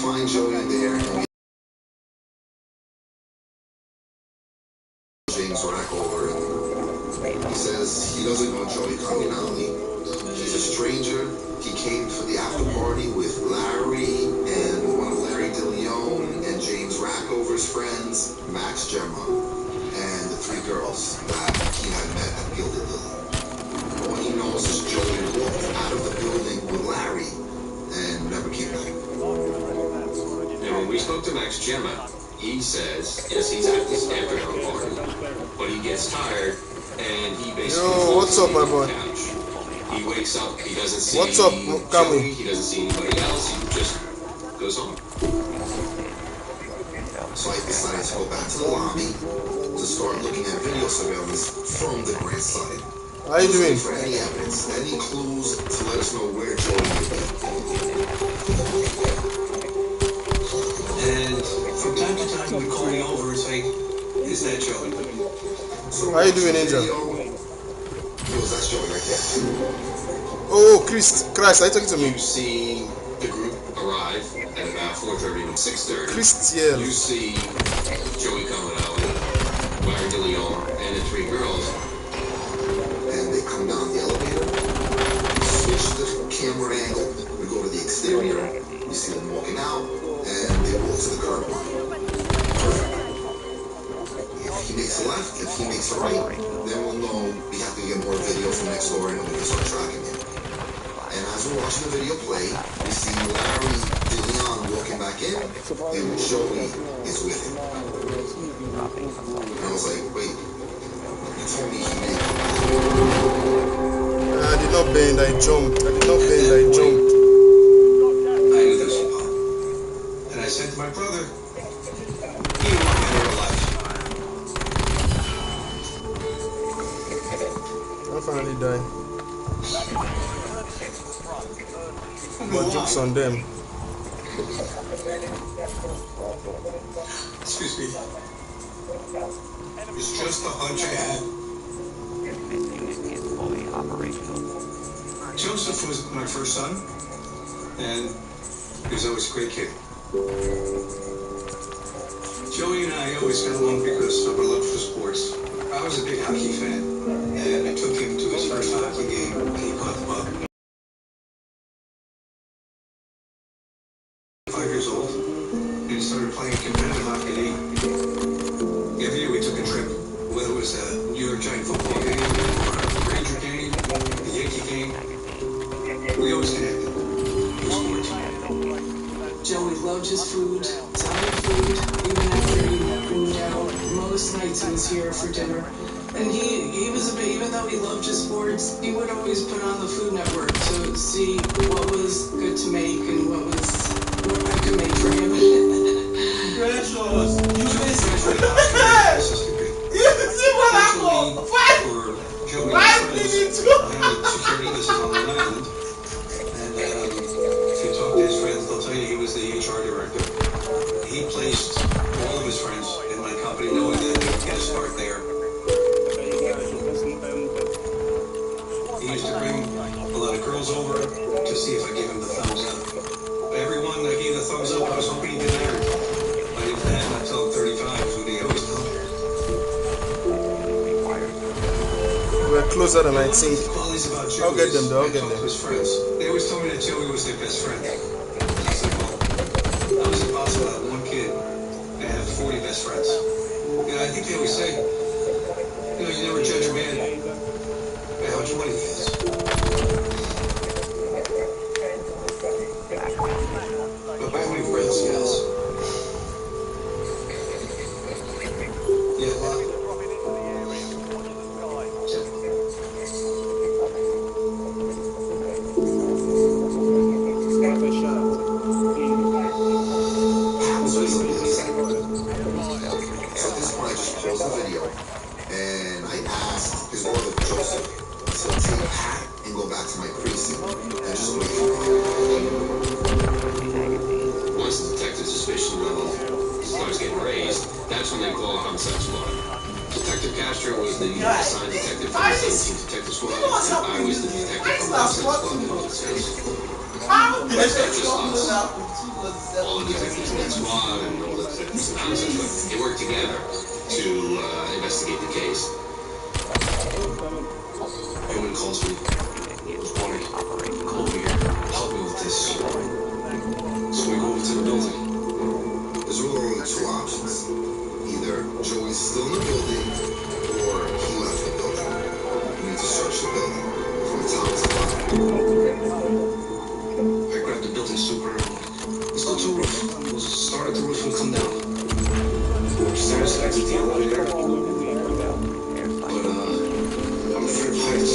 find Joey there. James Rackover, and he says he doesn't know Joey Cardinale. He's a stranger. He came for the after party with Larry and one of Larry DeLeon and James Rackover's friends, Max Gemma, and the three girls that he had met at Gilded Lily. All he knows is Joey walked out of the building with Larry and never came back. And when we spoke to Max Gemma, he says, yes, he's at this afternoon party, but he gets tired and he basically what's up, my boy? Couch. He wakes up, he doesn't see what's up, Joey, he doesn't see anybody else, he just goes home. So I decided to go back to the lobby to start looking at video surveillance from the grant side. How you doing? For any evidence, any clues to let us know where Joey may be. And from time to time, we call me over and say, "Is that Joey?" So how you doing, Angel? That's Joey right there. Oh, Christ, are you talking to me? You see the group arrive at about 4:30 and 6:30. Christian. You see Joey coming out with Larry DeLeon and the three girls. And they come down the elevator, switch the camera angle, we go to the exterior, we see them walking out, and they walk to the curb line. Perfect. If he makes a left, if he makes a right, then we'll know we have to get more video from next door and we can start tracking him. And as we're watching the video play, we see Larry DeLeon walking back in, and Joey is with him. And I was like, wait, you told me he made it. I did not bend, I jumped. I jumped. I knew this was Paul. And I said to my brother, "You want me to alive." I finally died. But jokes on them. Excuse me. It's just a hunch I had. Joseph was my first son, and he was always a great kid. Joey and I always got along because of our love for sports. I was a big hockey fan, and I took him to his first hockey game, and he caught the puck. 5 years old, and he started playing competitive hockey. Every year we took a trip, whether it was a New York Giant football game, or a Ranger game, a Yankee game. We always connected with sports. Joey loved his food, Italian food, even after he moved out. Most nights he was here for dinner. And he was a bit, even though he loved his sports, he would always put on the Food Network to see what was good to make and what I could make for him. Security, this is on Long Island. And if you talk to his friends, they'll tell you he was the HR director. He placed all of his friends in my company, knowing that they would get a start there. He used to bring a lot of girls over to see if I gave him the thumbs up. Everyone that gave the thumbs up, I was hoping he'd get married. I didn't plan until 35, is what he always told me. We're closer than I think. I'll get them though, I'll get them. His friends. They always told me that Joey was their best friend. I was like, well, how is it possible that one kid can have 40 best friends? You know, I think they always say, you never judge a man by how much money he has. But by how many friends he has. Yeah, a lot. Detective Castro was the assigned detective for the 17th Detective Squad, and I was the detective from the 17th Squad. It's not just us. All of the executives in that squad and all the nonsense, but they work together to investigate the case. Everyone calls me. Morning. Come over here. Help me with this. So we go over to the building. There's really only two options. Either Joey's still in the building, or he left the building. We need to search the building from top to bottom. I grabbed the building super early. Let's go to the roof. We'll start at the roof and come down. Upstairs, exit the elevator. But, I'm afraid of heights.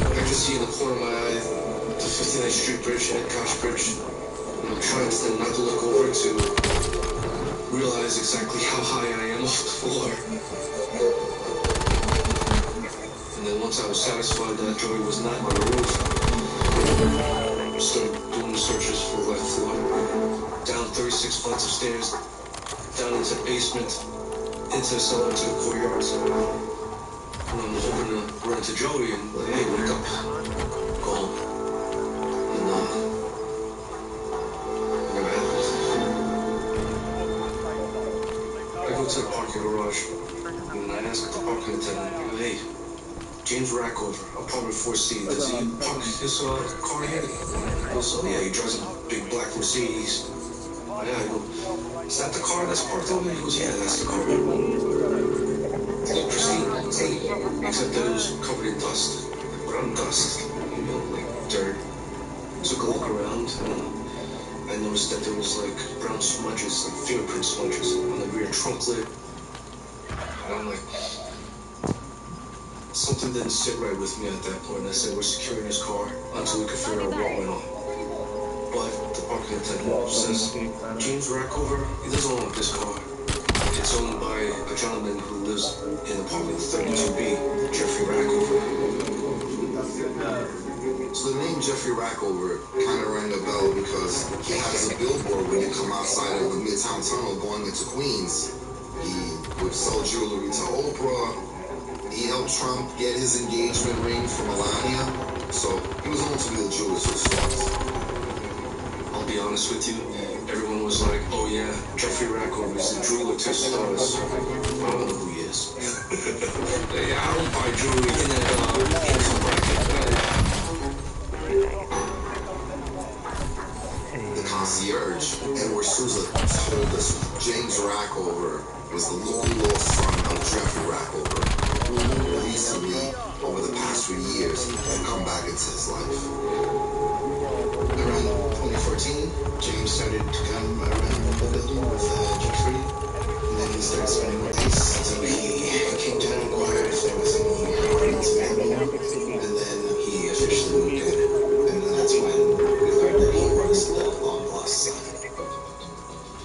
I can see in the corner of my eye the 59th Street Bridge and Gosh Bridge. And I'm trying to then not to look over to realize exactly how high I am off the floor. And then once I was satisfied that Joey was not on the roof, I started doing the searches for the left floor. Down 36 flights of stairs, down into the basement, into the cellar, into the courtyards. And I'm hoping to run into Joey and like, hey, wake up, go home. And never happened. I go to the parking garage and I ask the parking attendant, hey, James Rackover, apartment 4C, does he park his car here? He goes, oh yeah, he drives a big black Mercedes. Oh yeah, I go, is that the car that's parked over there? He goes, yeah, that's the car. It looked pristine, except that it was covered in dust, like brown dust, you know, like dirt. Took a look around and I noticed that there was like brown smudges, like fingerprint smudges on the rear trunk lid. And I'm like, something didn't sit right with me at that point. I said, we're securing his car until we can figure out what went on. But the parking attendant says, James Rackover, he doesn't own this car. It's owned by a gentleman who lives in apartment 32B, Jeffrey Rackover. So the name Jeffrey Rackover kind of rang a bell because he has a billboard when you come outside of the Midtown Tunnel going into Queens. He would sell jewelry to Oprah. He helped Trump get his engagement ring from Melania. So he was known to be the jeweler to the stars. I'll be honest with you, everyone was like, oh yeah, Jeffrey Rackover is the jeweler to stars. I don't know who he is. Yeah, I don't buy jewelry in that income bracket. The concierge, Edward Souza, told us James Rackover was the long-lost son of Jeffrey Rackover, who recently, over the past few years, had come back into his life. Around 2014, James started to come around the building with Jeffrey, and then he started spending more days until he came down and inquired if there was any apartments available, and then he officially moved in, and then that's when we learned that he was the long-lost son.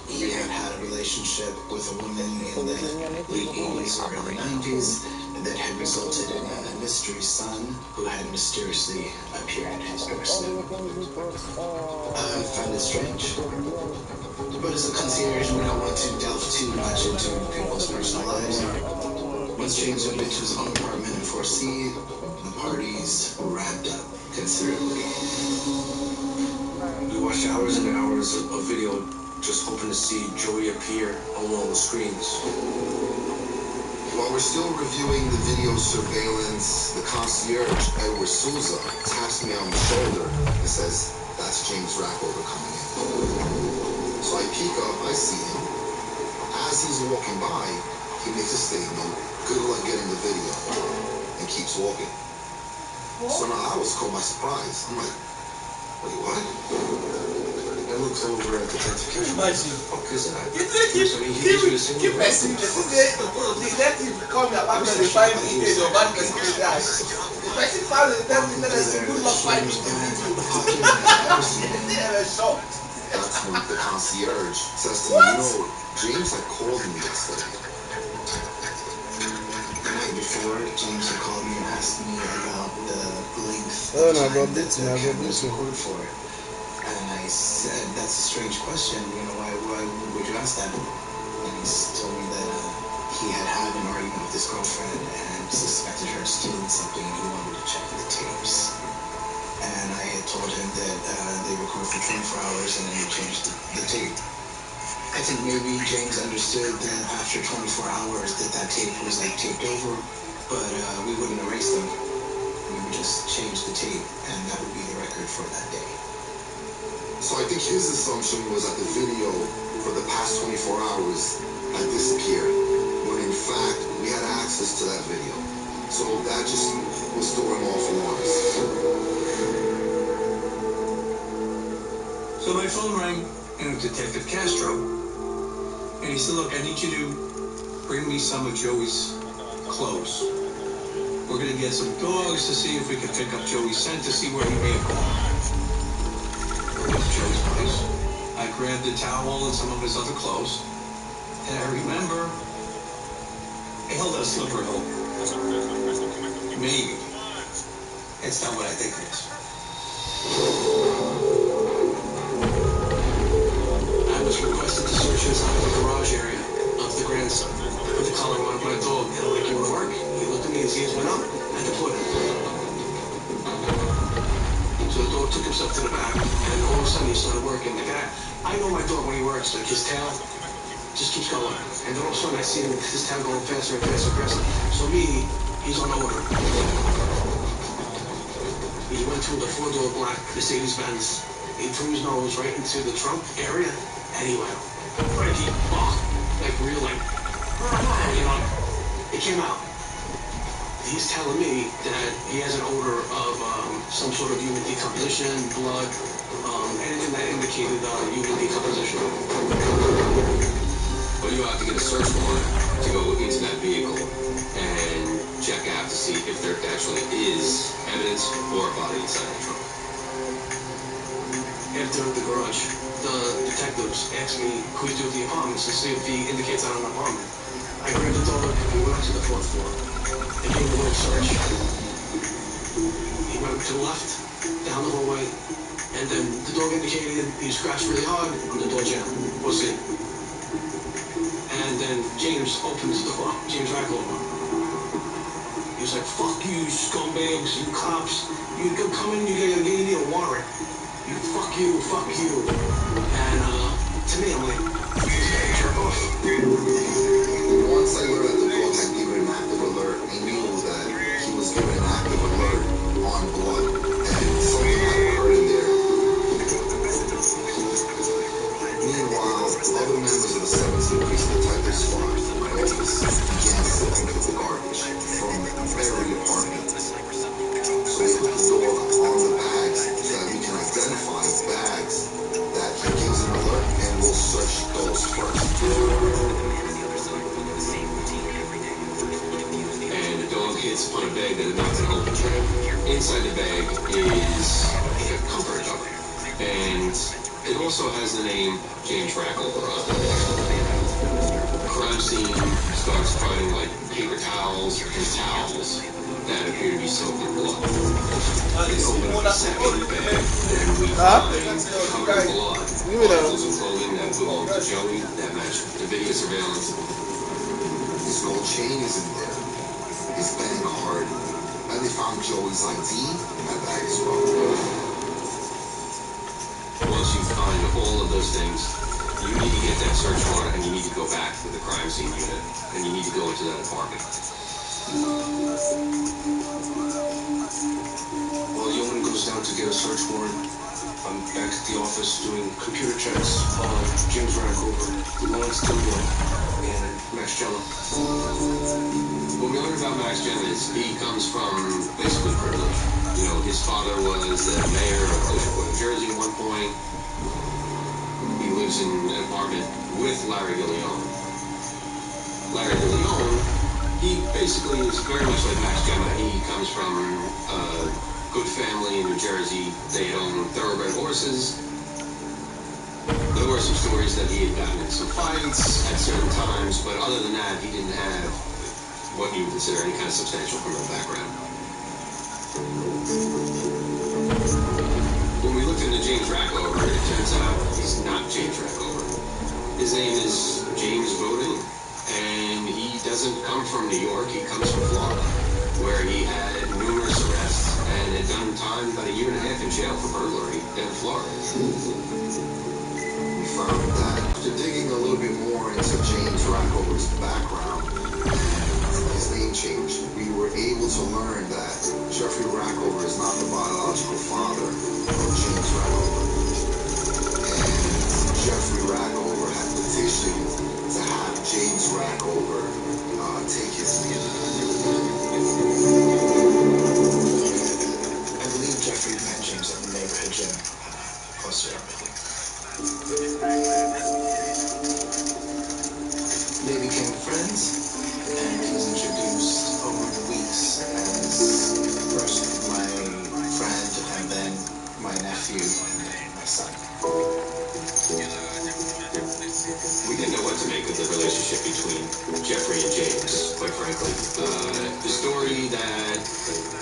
He had had a relationship with a woman in the late 80s or early 90s that had resulted in a mystery son who had mysteriously appeared at his doorstep. I found it strange. But as a concierge, we don't want to delve too much into people's personal lives. Once James moved into his own apartment in 4C, the parties ramped up considerably. We watched hours and hours of video just hoping to see Joey appear on one of the screens. While we're still reviewing the video surveillance, the concierge, Edward Souza, taps me on the shoulder and says, that's James Rackover coming in. So I peek up, I see him. As he's walking by, he makes a statement, good luck getting the video, and keeps walking. So now I was caught by surprise. I'm like, wait, what? I looked over at the detective. Imagine. Fuck is that? Keep messing. This is the detective come here about 25 minutes of bad person to dash. The person found the detective that is good luck finding the video. They are shocked. That's when the concierge says to me, you know, James had called me yesterday. The night before, James had called me and asked me about the length Oh, no, of time God, that the no, God, cameras no. record for. And I said, that's a strange question. You know, why would you ask that? And he told me that he had an argument with his girlfriend and suspected her of stealing something and he wanted to check the tapes. And I had told that they recorded for 24 hours and then they changed the tape. I think maybe James understood that after 24 hours that tape was like taped over, but we wouldn't erase them. We would just change the tape and that would be the record for that day. So I think his assumption was that the video for the past 24 hours had disappeared, when in fact we had access to that video. So that just was throwing off alarms. So my phone rang and it was Detective Castro. And he said, look, I need you to bring me some of Joey's clothes. We're going to get some dogs to see if we can pick up Joey's scent to see where he may have gone. I went to Joey's place. I grabbed a towel and some of his other clothes. And I remember he held out a slipper of hope. Maybe. It's not what I think it is. I was requested to search inside the garage area of the grandson. I put the collar on my dog, and like, you want to work? He looked at me, his ears went up, and deployed him. So the dog took himself to the back, and all of a sudden he started working. Like I know my dog when he works, like his tail just keeps going. And then all of a sudden I see his tail going faster and faster and faster. So he's on order. He went to the four-door black Mercedes-Benz. He threw his nose right into the trunk area, and he went right deep, like real, like, you know, it came out. He's telling me that he has an odor of some sort of human decomposition, blood, anything that indicated human decomposition. But you have to get a search warrant to go into that vehicle and check out to see if there actually is evidence or a body inside the trunk. After the garage, the detectives asked me who do the apartments to see if he indicates on an apartment. I grabbed the dog and we went up to the fourth floor. They gave the word search. He went to the left, down the hallway, and then the dog indicated he scratched really hard on the door jamb. We'll see. And then James opens the door, James Rackover. He was like, fuck you, scumbags, you cops. You can come in, you need a warrant. You, fuck you, fuck you. And to me, I'm like, this guy jerk off. Once I learned that the dog had given an active alert, I knew that he was given an active alert on blood, and something had occurred in there. Meanwhile, other members of the 17th Precinct Detective Squad in my office began sifting through the garbage from every apartment. So we put the dog on the bags so that we can identify bags that he gives an alert, and we'll search those first. And the dog hits upon a bag that is not an open trap. Inside the bag is a comfort cover. And it also has the name James Rackover on it. The crime scene starts finding like paper towels and towels that appear to be soaked in blood. They open up the second bag, and we find covered in blood articles of clothing that belong to Joey that match the video surveillance. His gold chain is in there, his bank card, and they found Joey's ID in that bag as well. Once you find all of those things, you need to get that search warrant and you need to go back to the crime scene unit and you need to go into that apartment. While Yeoman goes down to get a search warrant, I'm back at the office doing computer checks on James Rackover, Lawrence Tilio, and Max Jello. What we learned about Max Jen is he comes from basically privilege. You know, his father was the mayor of Oceanport, New Jersey at one point. He lives in an apartment with Larry DeLeon. Larry DeLeon, he basically is very much like Max Gemma. He comes from a good family in New Jersey. They own thoroughbred horses. There were some stories that he had gotten in some fights at certain times, but other than that, he didn't have what you would consider any kind of substantial criminal background. When we looked into James Rackover, it turns out he's not James Rackover. His name is James Bowden, and he doesn't come from New York, he comes from Florida, where he had numerous arrests and had done time about 1.5 years in jail for burglary in Florida. We found that after digging a little bit more into James Rackover's background and his name change, we were able to learn that Jeffrey Rackover is not the biological father of James Rackover. And Jeffrey Rackover had petitioned to have James Rackover take his name. I believe Jeffrey met James at the neighborhood gym close to our building. They became friends, and he was introduced over the weeks as first my friend, and then my nephew, and then my son. We didn't know what to make of the relationship between Jeffrey and James, quite frankly. The story that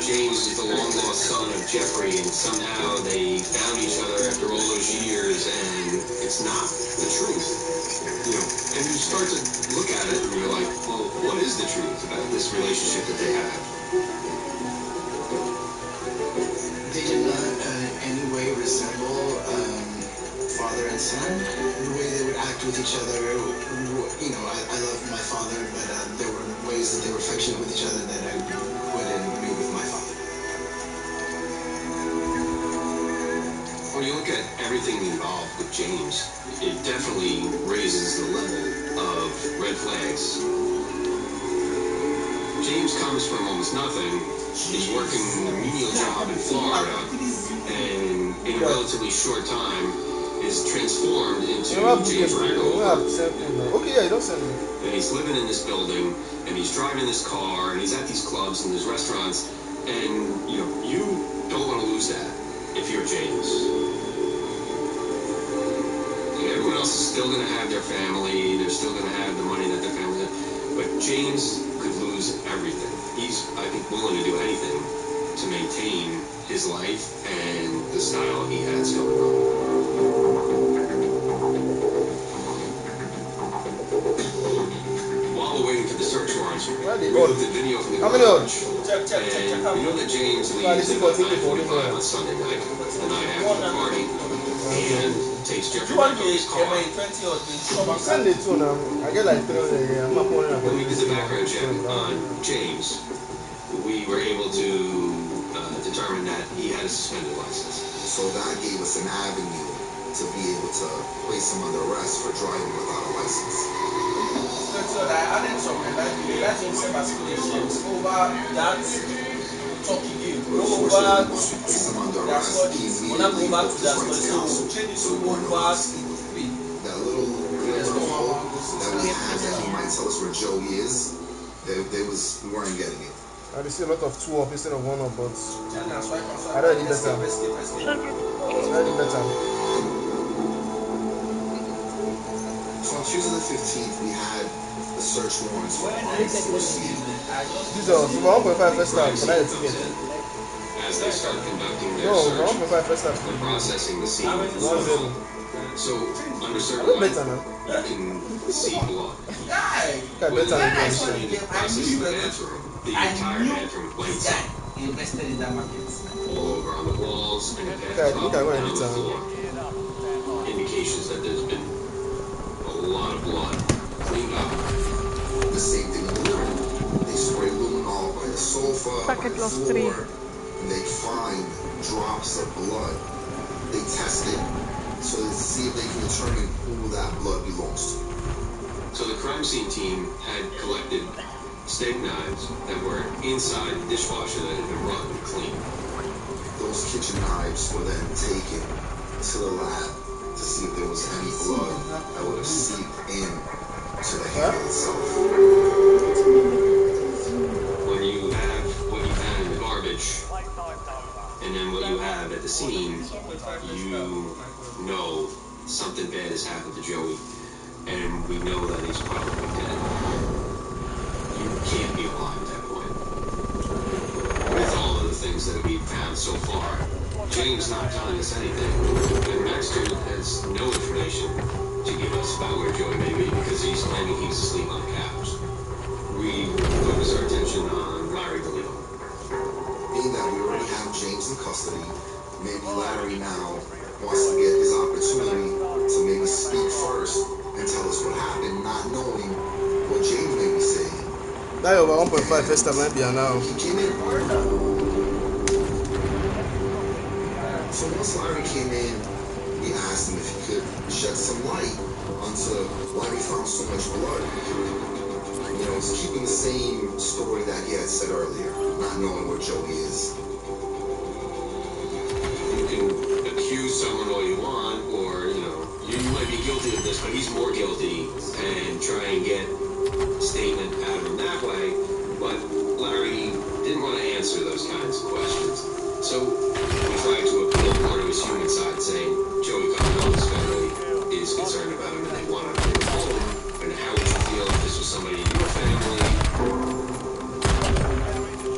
James is the long-lost son of Jeffrey, and somehow they found each other after all those years, and it's not the truth. You know, and you start to look at it, and you're like, well, what is the truth about this relationship that they have? They did not in any way resemble father and son. The way they would act with each other, you know, I love my father, but there were ways that they were affectionate with each other that I wouldn't be with my father. When you look at everything involved with James, it definitely raises the level of red flags. James comes from almost nothing. He's working a menial job in Florida, and in a relatively short time is transformed into James Rackover. Okay, yeah, you don't send me. And he's living in this building, and he's driving this car, and he's at these clubs and these restaurants, and you know, you don't want to lose that if you're James. And everyone else is still going to have their family, they're still going to have the money that their family has, but James could lose everything. He's, I think, willing to do anything to maintain his life and the style he has going on. While we're waiting for the search warrants, we looked at video from the garage, and we know that James leaves at about 9:45 on Sunday night, the night after the party, and takes Jeffrey back to his car. Send it to them. I get like 300 a year. I'm not pulling up. When we did the background check on James, we were able to determine that he had a suspended license. So that gave us an avenue to be able to place him under arrest for driving without a license. That little hope that we had that he might tell us where Joey is, we weren't getting it. I see a lot of 2 up instead of 1 up, but I don't need better. I need better. So on Tuesday the 15th, we had the search warrants for These are 1.5 first time. Can I get a ticket? As they start conducting their No, search, 1.5 first time. they're processing the scene. 1-0. So, under I certain look light, better now. you can see blood. Okay, When better they're than processing the bathroom, the entire bathroom lights up. All over on the walls and Okay, I think I went down the anytime. floor. Indications that there's been a lot of blood cleaned up. the same thing in the living room. They spray luminol by the sofa, by the floor, and they find drops of blood. They test it so to see if they can determine who that blood belongs to. So the crime scene team had collected steak knives that were inside the dishwasher that had been rubbed and cleaned. Those kitchen knives were then taken to the lab to see if there was any blood that would have seeped in to the handle itself. When you have what you found in the garbage, and then what you have at the scene, you know something bad has happened to Joey, and we know that he's probably dead. You can't be alive at that point. With all of the things that we've found so far, James not telling us anything, and Maxter has no information to give us about where Joey may be because he's claiming he's asleep on the couch. We focus our attention on Larry DeLeo. Being that we already have James in custody, maybe Larry now wants to get his opportunity to maybe speak first and tell us what happened, not knowing what James may be saying. That over 1.5 first time might be now. He came in. So once Larry came in, we asked him if he could shed some light onto why we found so much blood. You know, he's keeping the same story that he had said earlier, not knowing where Joey is. You can accuse someone all you want, or, you know, you might be guilty of this, but he's more guilty, and try and get a statement out of him that way. But Larry didn't want to answer those kinds of questions. So we tried to appeal more to his human side, saying Joey Cardinal's family is concerned about him and they want him to go home. And how would you feel if this was somebody in your family?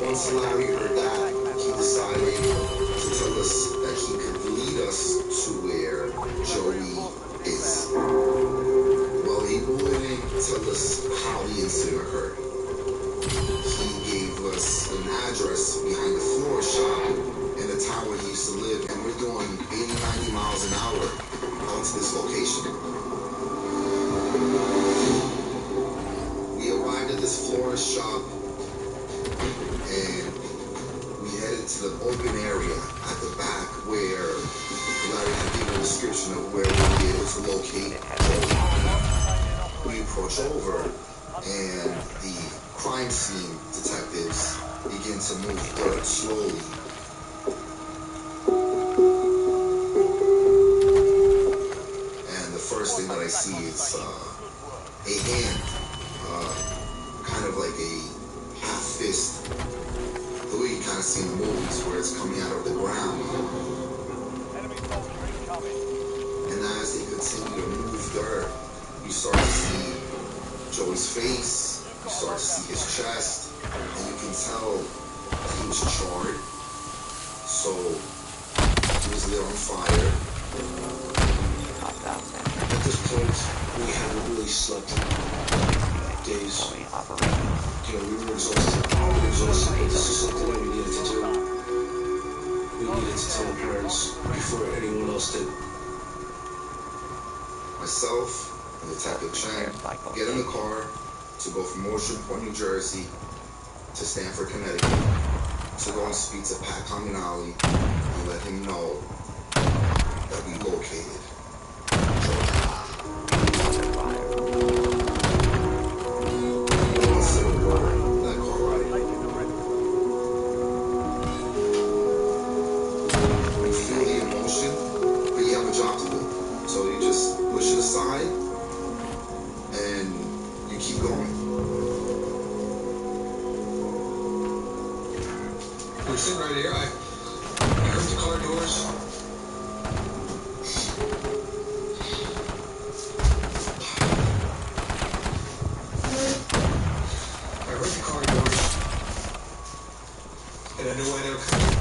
Once Larry heard that, he decided to tell us that he could lead us to where Joey is. Well, he wouldn't tell us how the incident occurred. He gave us an address behind the floor shop in the town where he used to live, and we're doing 80-90 miles an hour out to this location. We arrived at this florist shop, and we headed to the open area at the back where Larry had given a description of where we'd be able to locate Joey. We approach over, and the crime scene detectives begin to move dirt slowly. And the first thing that I see is a hand, kind of like a half fist, the way you kind of see in the movies where it's coming out of the ground. And as they continue to move dirt, you start to see Joey's face, you start to see his chest, and you can tell he was charred. So he was lit on fire. At this point, we haven't really slept in days. You know, we were exhausted. But this is something that we needed to do. We needed to tell the parents before anyone else did. Myself and Detective Chang get in the car to go from Ocean Point, New Jersey to Stamford, Connecticut to go and speak to Pat Comunale and let him know that we located Joey. Once they were that car ride, you feel the emotion, but you have a job to do. So you just push it aside and you keep going. We're sitting right here. I heard the car doors. I heard the car doors. And I knew why they were coming.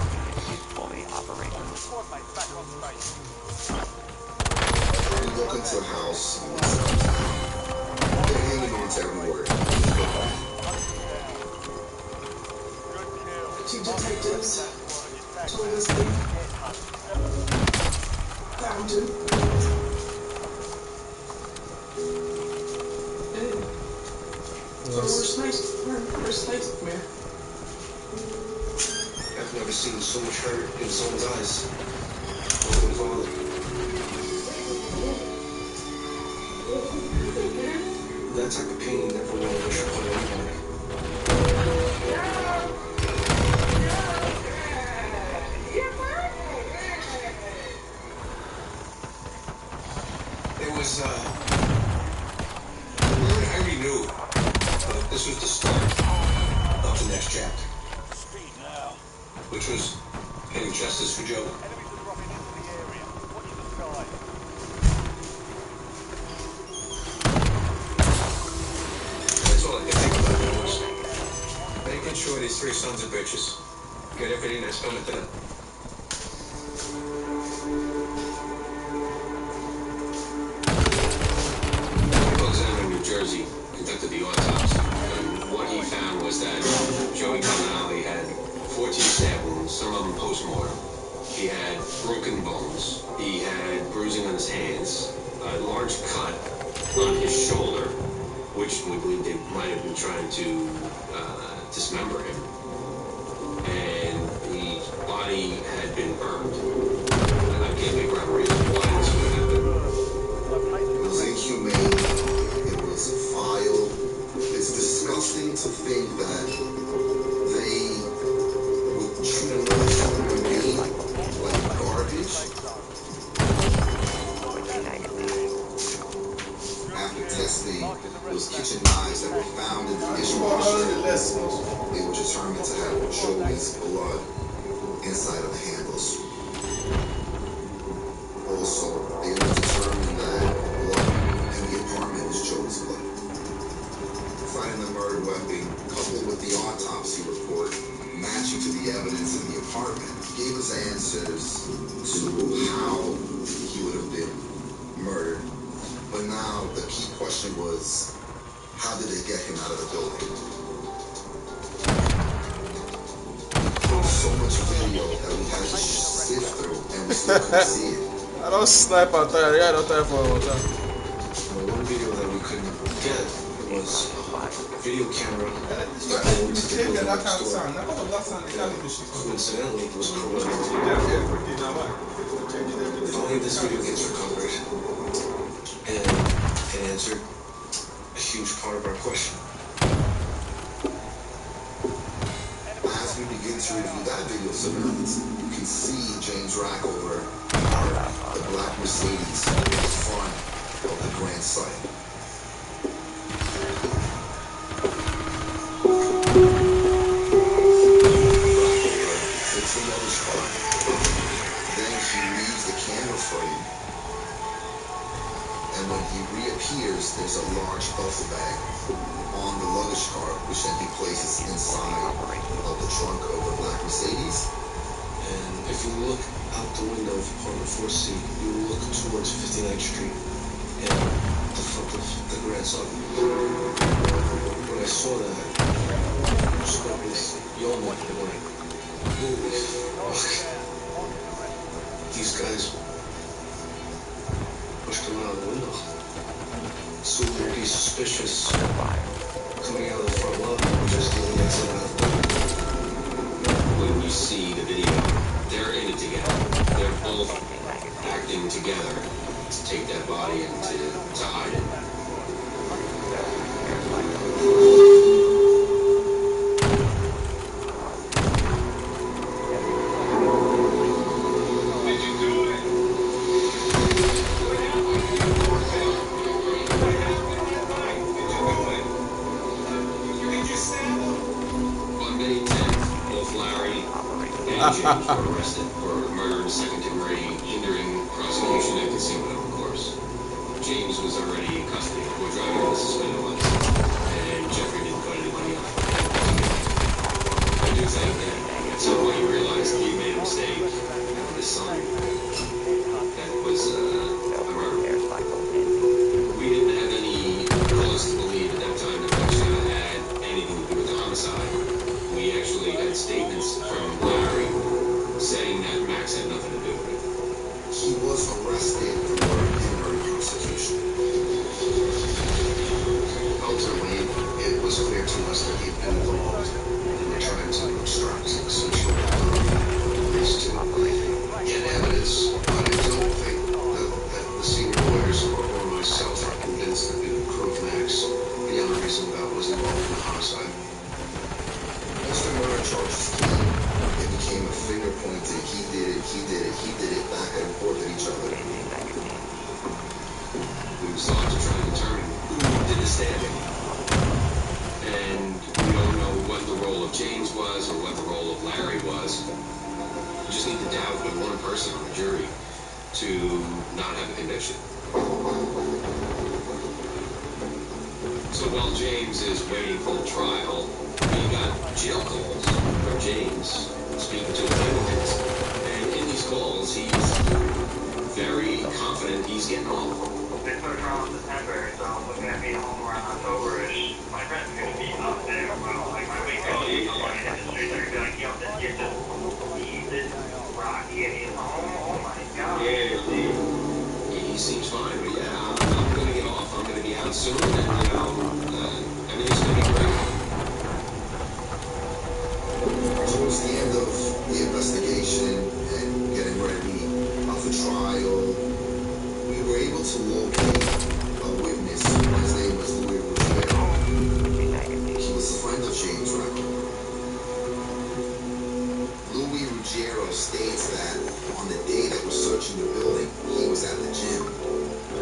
You walk into a house, they're hanging on to every word. Two detectives told us they found him. And our worst nightmare. I've never seen so much hurt in someone's eyes. Mother and father. That type of pain never want to wish upon anybody. It was, I already knew, but this was the start of the next chapter. Which was getting justice for Joe. That's all I can think about now is making sure these three sons of bitches get everything that's coming to them. New Jersey conducted the autopsy, and what he found was that Joey Comunale had 14 stab wounds, some of them post-mortem. He had broken bones. He had bruising on his hands, a large cut on his shoulder, which we believe they might have been trying to dismember him. And the body had been burned. And I can't figure out a reason why this would happen. It was inhumane. It was vile. It's disgusting to think that they would treat another human being like garbage. After testing those kitchen knives that were found in the dishwasher, they were determined to have Joey's blood inside of the handles. Also, they were determined that blood in the apartment was Joey's blood. Finding the murder weapon, coupled with the autopsy report, matching to the evidence in the apartment, gave us answers to how he would have been murdered. But now the key question was, how did they get him out of the building? There was so much video that we had to sift through, and we still couldn't see it. I don't snipe out there. Yeah, I don't time for all that. Well, one video that we couldn't get was a video camera that belonged to the building next door. Coincidentally, it was corroded. If only this video gets recovered, and it answered a huge part of our question. As we begin to review that video surveillance, you can see James Rackover park the black Mercedes in the front of the grand site. Sits in the luggage car. Then he leaves the camera frame. And when he reappears, there's a large duffel bag on the luggage car, which then he places inside of the trunk of the black Mercedes. And if you look out the window of apartment 4C, you look towards 59th Street and the front of the Grand Sub. When I saw that, I spoke with Yolma and I'm like, holy fuck. These guys pushed him out of the window. So it would be suspicious coming out of the front lobby or just the exit out of the building. When you see the video, they're in it together. They're both acting together to take that body and to hide it. On May 10th, both Larry and James were arrested for murder, second degree, hindering prosecution, and concealment of a corpse. James was already in custody for driving on a suspended license, and Jeffrey didn't put anybody on. I do think that at some point you realized he made a mistake with his son. That was a murder. We didn't have any cause to believe at that time that Max had anything to do with the homicide. We actually had statements from Larry saying that Max had nothing to do with it. He was arrested for hindering prosecution. Ultimately, it was clear to us that he'd been involved and were trying to obstruct some sort of ways to get evidence. But I don't think that the senior lawyers or myself are convinced that we would prove Max beyond a reasonable doubt was involved in the homicide. Once the murder charges came, it became a finger pointing. He did it, back and forth at each other. We sought to try to determine who did the stabbing. And we don't know what the role of James was or what the role of Larry was. We just need to doubt with one person on the jury to not have a conviction. So while James is waiting for the trial, we got jail calls from James speaking to Americans. And in these calls, he's very confident he's getting off. They put a trial in September, so I'm looking at being home around October-ish. My friend's gonna be up there, well, like my weekend, I'm like in the streets, they're gonna be like, yo, this kid just, he's this rocky and he's home soon, and everything's gonna be great. Towards the end of the investigation and getting ready for trial, we were able to locate a witness. His name was Louis Ruggiero. He was a friend of James Racco. Louis Ruggiero states that on the day that we're searching the building, he was at the gym,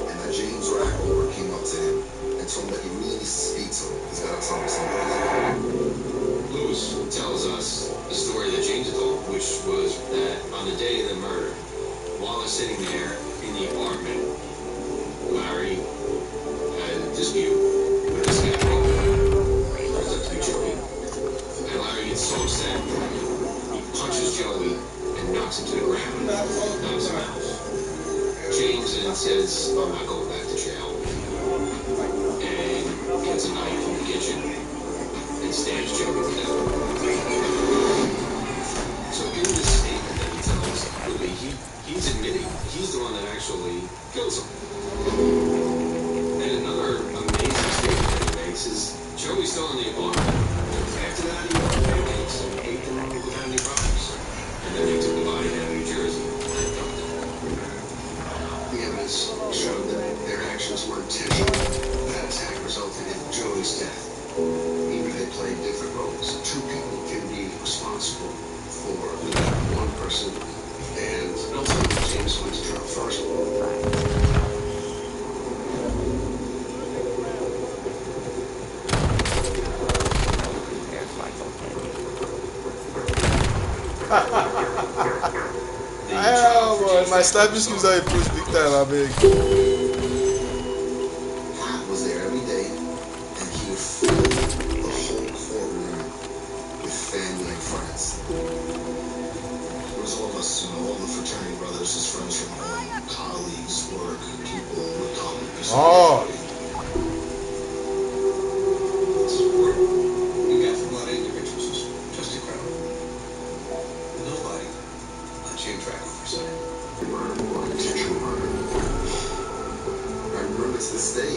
and that James Racco came up to him and told him that he really needs to speak to him. He's got to tell him something. Lewis tells us the story that James told, which was that on the day of the murder, while they're sitting there in the apartment, Larry had a dispute with this guy, turns out to be Joey. And Larry gets so upset, he punches Joey and knocks him to the ground, knocks him out. James then says, I'm not going back to jail. And gets a knife from the kitchen and stabs Joey to death. So in this statement that he tells Louis, he's admitting he's the one that actually kills him. And another amazing statement that he makes is Joey's still in the apartment. After that, he bought pancakes and ate them without any problems. And then they took the body down to New Jersey and dumped it. The evidence showed that their actions were intentional. That attack resulted in Joey's death. Even if they played different roles, two people can be responsible for one person, and ultimately James went to trial first. My snapping skills are improved big time, I beg. Pat was there every day, and he would fill the whole courtroom with family and friends. There was all of us, all the fraternity brothers, his friends from home, colleagues, work, people would come. Oh. The support you got from a lot of individuals is just incredible. Nobody let James Racco preside. Murder or intentional murder. I remember to this day.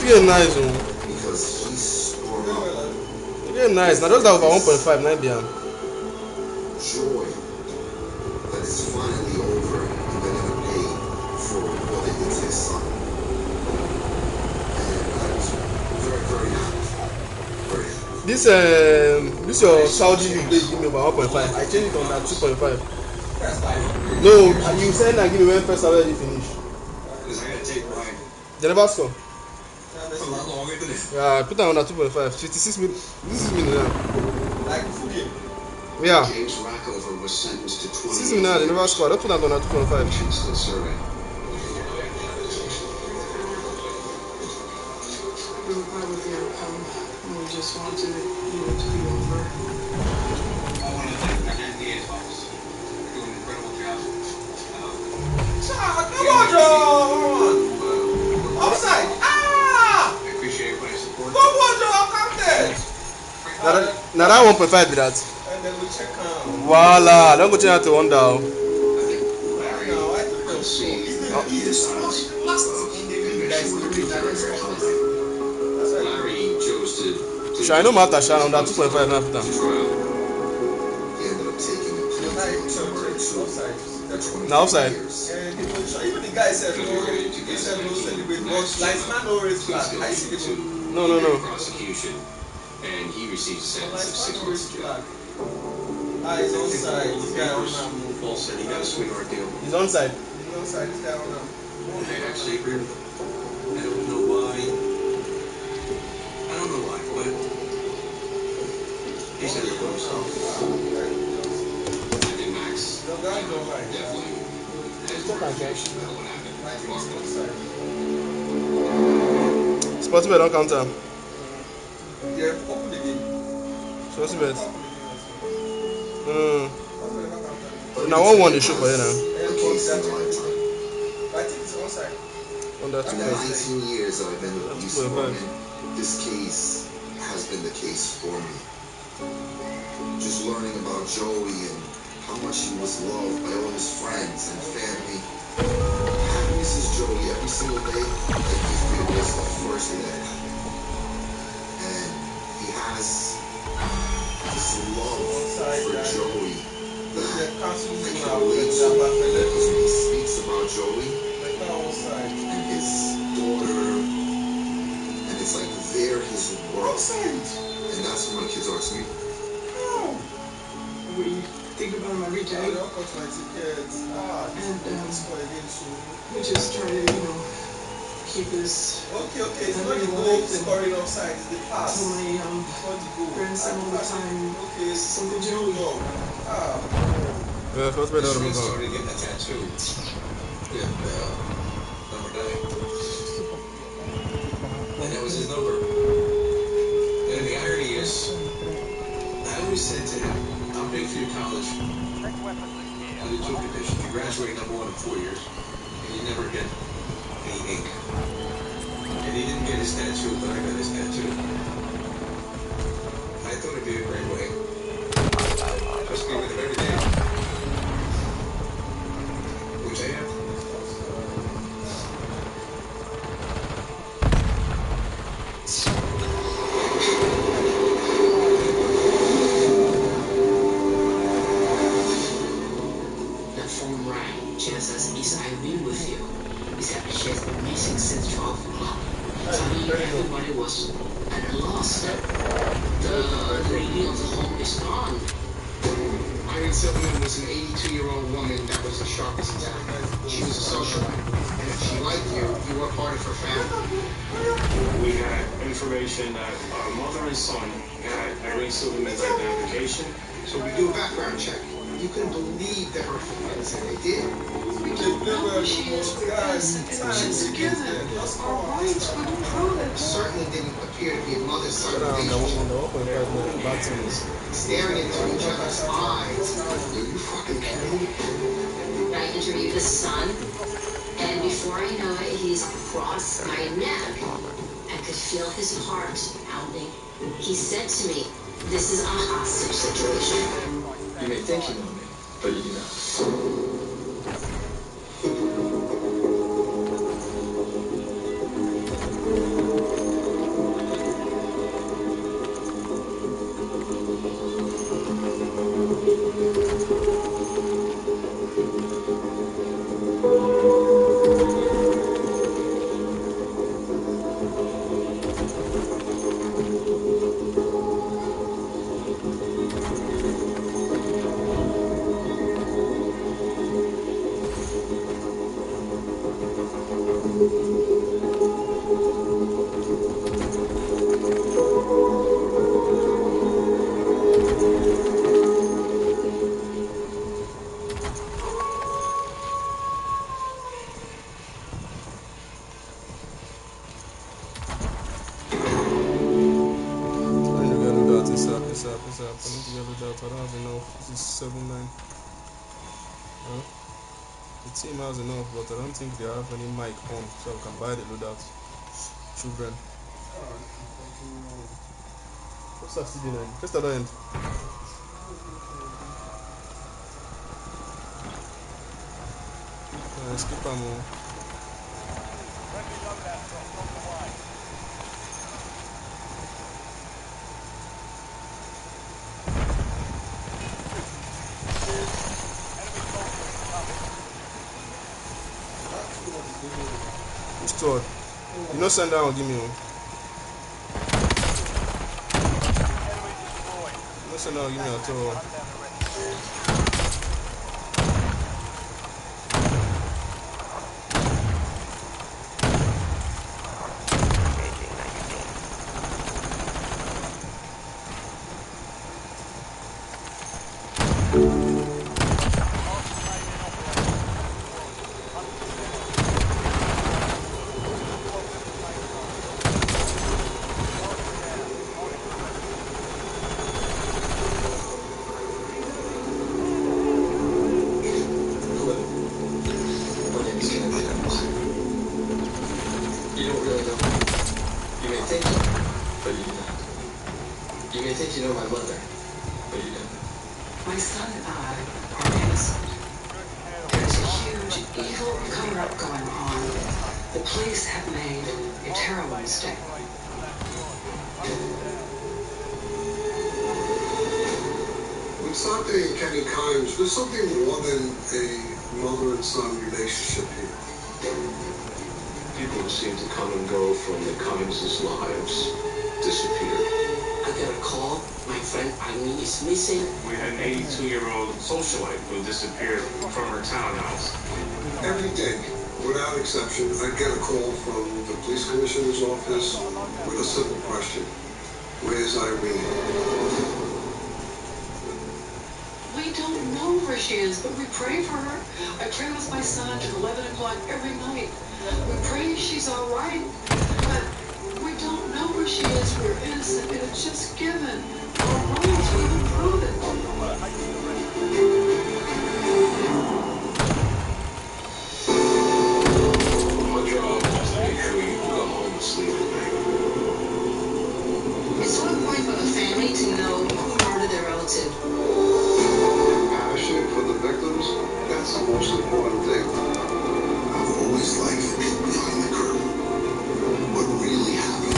Feel nice, man. Because he swore up Feel nice. Now, those are over 1.5, 9 beyond. joy that it's finally over and they're gonna pay for what they did to his son. And I was very, very happy. Very happy. This your Saudi league they give me about 1.5. I changed it on that 2.5. No, you said I give me when first already finished. Because I gotta take mine They never score. a lot longer than this. Yeah, I put that on that 2.5. 56 minutes. This is minutes now. Like full game. Yeah. James Rackover was sentenced to 20 6 minutes now, they never scored. I put that on that 2.5. Still serving. We were glad with the outcome. We just wanted it, to be over. I want to thank the NDA's office. They're doing an incredible job. Come on, John! Offside! Ah! I appreciate everybody's support. Come on, John! Come there! Now that 1.5 be that. And then we check Voila, don't go change that to 1 down. I think Larry No, I think could see he's the signs of eventually would be very, very hungry. Larry chose to Sure, I know Martha Shan on that 2.5 now. Put to that. trial. He ended up taking a plea to murder too. For 20 Now offside. years. even the guy said no, he said no celebrate, but linesman no race flag. I see the No, no, no. Prosecution, and he received a sentence of 6 linesman no months race in jail. flag. Ah, he's onside. This guy on Paul said he got a sweet ordeal. He's onside. He's onside. This guy on I actually agree with him. I don't know why. I don't know why, but he said it for himself. I think Max No guy, no right. definitely has more information about what happened in the apartment. Sportsbet don't count time. Yeah, open the game. Sportsbet. But Now 1-1 they show for you now. a case in a lifetime. I think it's onside. On that In the 2.5. 19 years that I've been with police 2.5. department, this case has been the case for me. Just learning about Joey and how much he was loved by all his friends and family misses Joey every single day, like if it was the first day that it happened. And he has this love for Joey that I can relate to, because when he speaks about Joey and his daughter, and it's like they're his world, and that's what my kids are to me. We think about him every day. And we just try to, keep his memory alive and tell my grandson all the time, this is Uncle Joey. Yeah, what's better His than friend that? started getting a tattoo. And number 9. And that was his number. And the irony is, I always said to him, I'll pay for your college. But the two conditions. You graduate number 1 in 4 years, and you never get any ink. And he didn't get his tattoo, but I got his tattoo. I thought it'd be a great way. Just be with him every day. Which I am. That phone rang. Jen says, Isa, I've been with you. He said she has been missing since 12 o'clock. Suddenly everybody was at a loss. The lady of the home is gone. Irene Silverman was an 82-year-old woman that was as sharp as a tack. She was a socialite, and if she liked you, you were part of her family. We had information that our mother and son had Irene Silverman's identification. So we do a background check. You couldn't believe that her friends said they did. She's together. Our rights wouldn't prove it. Certainly didn't appear to be a mother-son No, relationship. back to me. Staring into each other's eyes. Are you fucking kidding me? I interviewed his son, and before I know it, he's across my neck. I could feel his heart pounding. He said to me, this is a hostage situation. You may think you know me, but you do not. I need to get it out. I don't have enough. This is 7-9. The team has enough, but I don't think they have any mic on, so I can buy the loadout. Children. What's that still doing? Just at the end. Skip them. Stored. You know, send down, give me one. You know, send down, give me a tour. You know my mother, but you don't. My son and I are innocent. There's a huge evil cover-up going on police have made a terrible mistake. With Sante and Kenny Kimes, there's something more than a mother and son relationship here. People who seem to come and go from the Kimes' lives disappear. I got a call. My friend Irene is missing. We had an 82-year-old socialite who disappeared from her townhouse. Every day, without exception, I get a call from the police commissioner's office with a simple question. Where's Irene? We don't know where she is, but we pray for her. I pray with my son at 11 o'clock every night. We pray she's all right, but we don't know where she is. We're innocent, and it's just given. Our rights, we can prove it. My job is to make sure you go home and sleep at night. It's so important for the family to know who murdered their relative. Passion for the victims, that's the most important thing. I've always liked the truth behind the curtain. What really happened?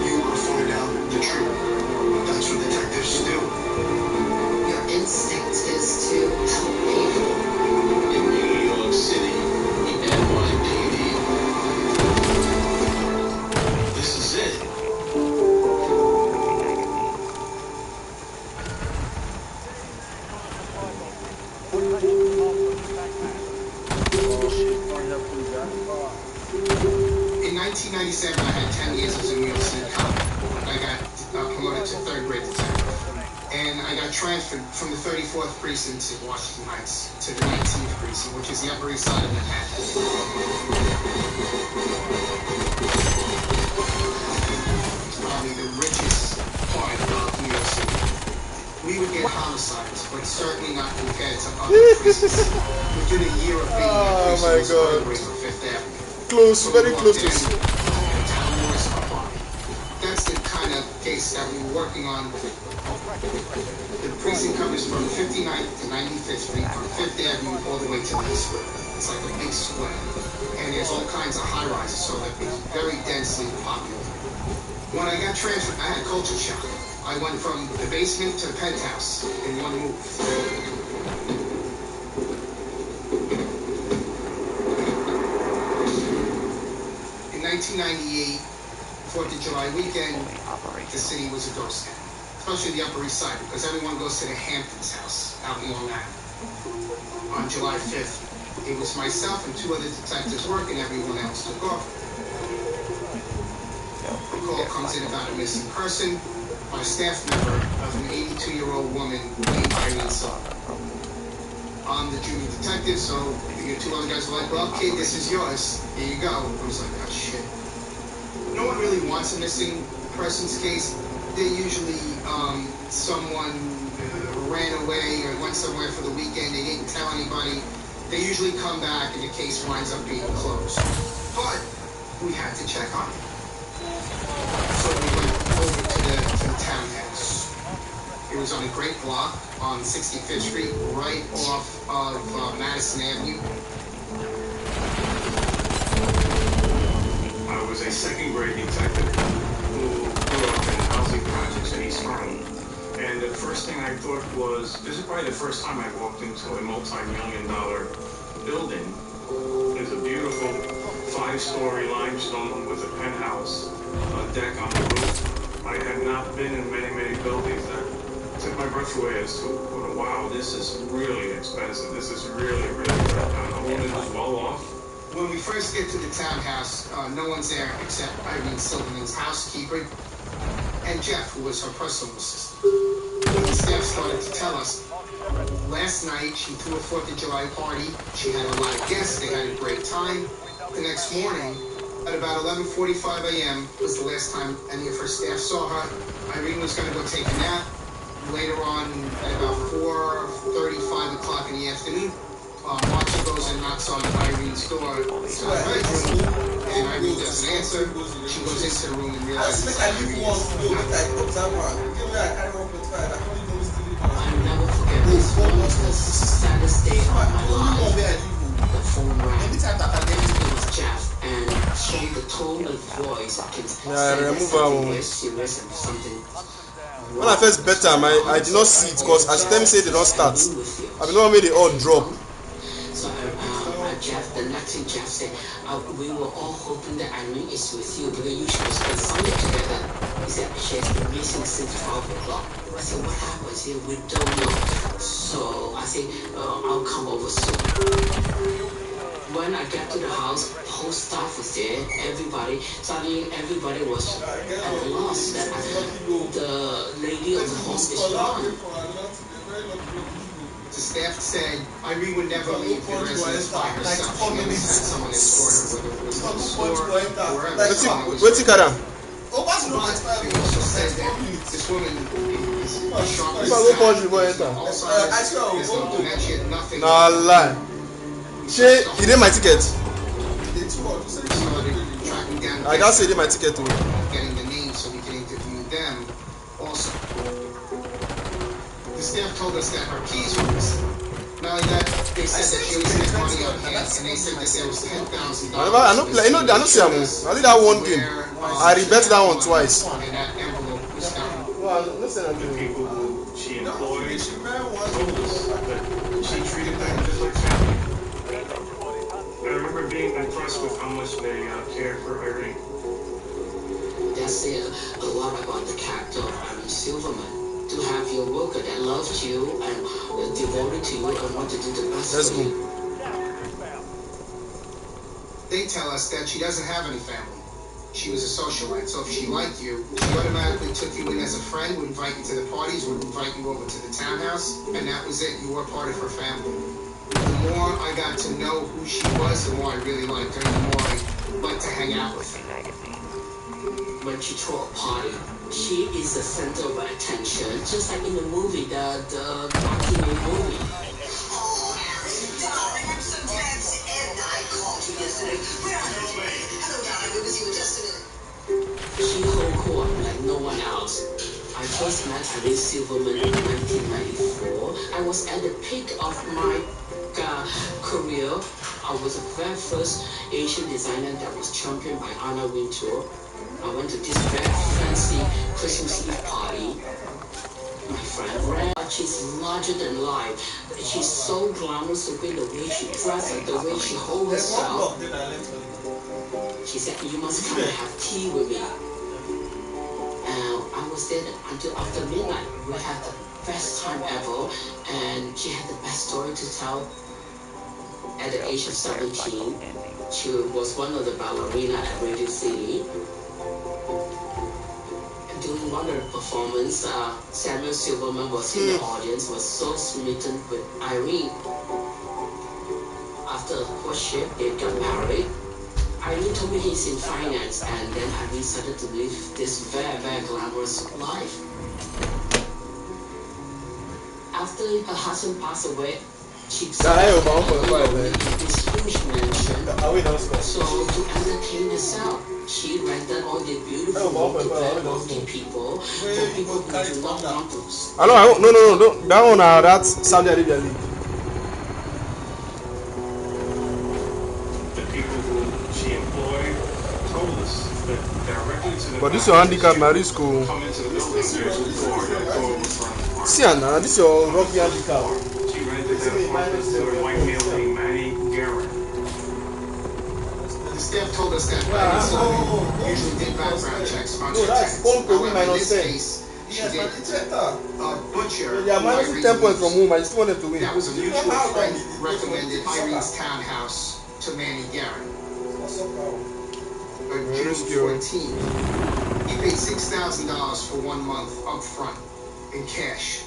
You want to find out the truth. That's what detectives do. Your instinct is to help people. In New York City, the NYPD. This is it. In 1997, I had 10 years as a New York City cop. I got promoted to third grade detective. And I got transferred from the 34th precinct in Washington Heights to the 19th precinct, which is the Upper East Side of Manhattan. It's probably the richest part of New York City. We would get homicides, but certainly not compared to other precincts. Within a year of being Oh in my precinct, God. burglaries on Fifth Avenue. Close, very close to That's the kind of case that we were working on. The precinct covers from 59th to 95th Street, from Fifth Avenue all the way to the square. It's like a big square. And there's all kinds of high-rises, so that it's very densely populated. When I got transferred, I had culture shock. I went from the basement to the penthouse in one move. In 1998, 4th of July weekend, the city was a ghost town, especially the Upper East Side, because everyone goes to the Hamptons house out in Long Island. On July 5th, it was myself and two other detectives working, everyone else took off. The call comes in about a missing person, by a staff member of an 82-year-old woman named Irene Song. I'm the junior detective, so your two other guys were like, well, kid, this is yours. Here you go. I was like, oh, shit. No one really wants a missing person's case. They're usually someone ran away or went somewhere for the weekend. They didn't tell anybody. They usually come back and the case winds up being closed. But we had to check on it. So we went over to the townhouse. It was on a great block on 65th Street, right off of Madison Avenue. I was a second-grade detective who grew up in housing projects in East Harlem. And the first thing I thought was, this is probably the first time I walked into a multi-million-dollar building. It's a beautiful 5-story limestone with a penthouse, a deck on the roof. I had not been in many, many buildings that took my breath away as to, wow, this is really expensive. This is really, really good. The woman was well off. When we first get to the townhouse, no one's there except Irene Silverman's housekeeper and Jeff, who was her personal assistant. The staff started to tell us, last night she threw a 4th of July party. She had a lot of guests. They had a great time. The next morning, at about 11:45 a.m. was the last time any of her staff saw her. Irene was going to go take a nap. Later on, at about 4:35 o'clock in the afternoon, Marcia goes and knocks on Irene's door. It's her bedroom, and Irene doesn't answer. She goes into the room and realizes that Irene is I'll never forget this. One of the saddest day of my life. The phone rang. It was Jack. from the tone of voice, I can remove something very serious and something. When I first bet time, I did not see it because as them say they don't start. I mean, not made it all drop. So Jeff, the next thing Jeff said, we were all hoping that Irene is with you because you should spend Sunday together. He said she has been missing since 12 o'clock. I said, what happened? He said, we don't know. So I said, I'll come over soon. When I got to the house, the whole staff was there, suddenly everybody was at a loss that the lady of the home is gone. The staff said Irene would never leave the residence by herself. She always had someone escort her, whether it was to the store or wherever. What's it, Karam? They also said that this woman is sharp as There's no dementia, nothing. Nah, lie. He did my ticket. I just said my ticket to getting the names so we can interview them also. The staff told us that her keys were missing. Not only that, they said that she always had money on hand, and they said that there was $10,000. I don't play. I don't see him. I did that one game. I rebet that one twice. And that envelope was found. Well, listen to The me. people who she employed told us that she treated them just like family. I remember being impressed with how much they cared for Irene. That said a lot about the character of Irene Silverman. To have your worker that loves you and devoted to you and want to do the best Let's for you. They tell us that she doesn't have any family. She was a socialite, so if she liked you, she automatically took you in as a friend, would invite you to the parties, would invite you over to the townhouse, and that was it. You were part of her family. The more I got to know who she was, the more I really liked her, and the more I liked to hang out with her. When she throw a party, she is the center of attention, just like in the movie, the Rocky movie. She hold court like no one else. I first met Irene Silverman in 1994. I was at the peak of my career. I was the very first Asian designer that was championed by Anna Wintour. I went to this very fancy Christmas Eve party. My friend ran. She's larger than life. She's so glamorous the way she dresses and the way she holds herself. She said, you must come and have tea with me. And I was there until after midnight. We had the best time ever, and she had the best story to tell. At the age of 17, she was one of the ballerina at Radio City. During one of the performance, Samuel Silverman was in the audience, was so smitten with Irene. After courtship, they got married. Irene told me he's in finance, and then Irene started to live this very, very glamorous life. After her husband passed away, she started this huge mansion. So to entertain herself, she rented all the beautiful working people for people who do not want to. I know, no. That one, that's Saudi Arabia League. The people who she employed told us that directly to the But this is your handicap, my risk. come into the building, there's a door that door was from See, Anna, this is your rocky handicap. She rented that apartment to a white male named Manny Guerin. The staff told us that Irene Silverman usually did background checks on her that's tenants. point However, in minus this 10. case, she did a butcher. Yeah, minus 10 points from home. I just wanted to win. That was a mutual friend recommended Irene's townhouse to Manny Guerin. On June 14th, he paid $6,000 for 1 month up front in cash.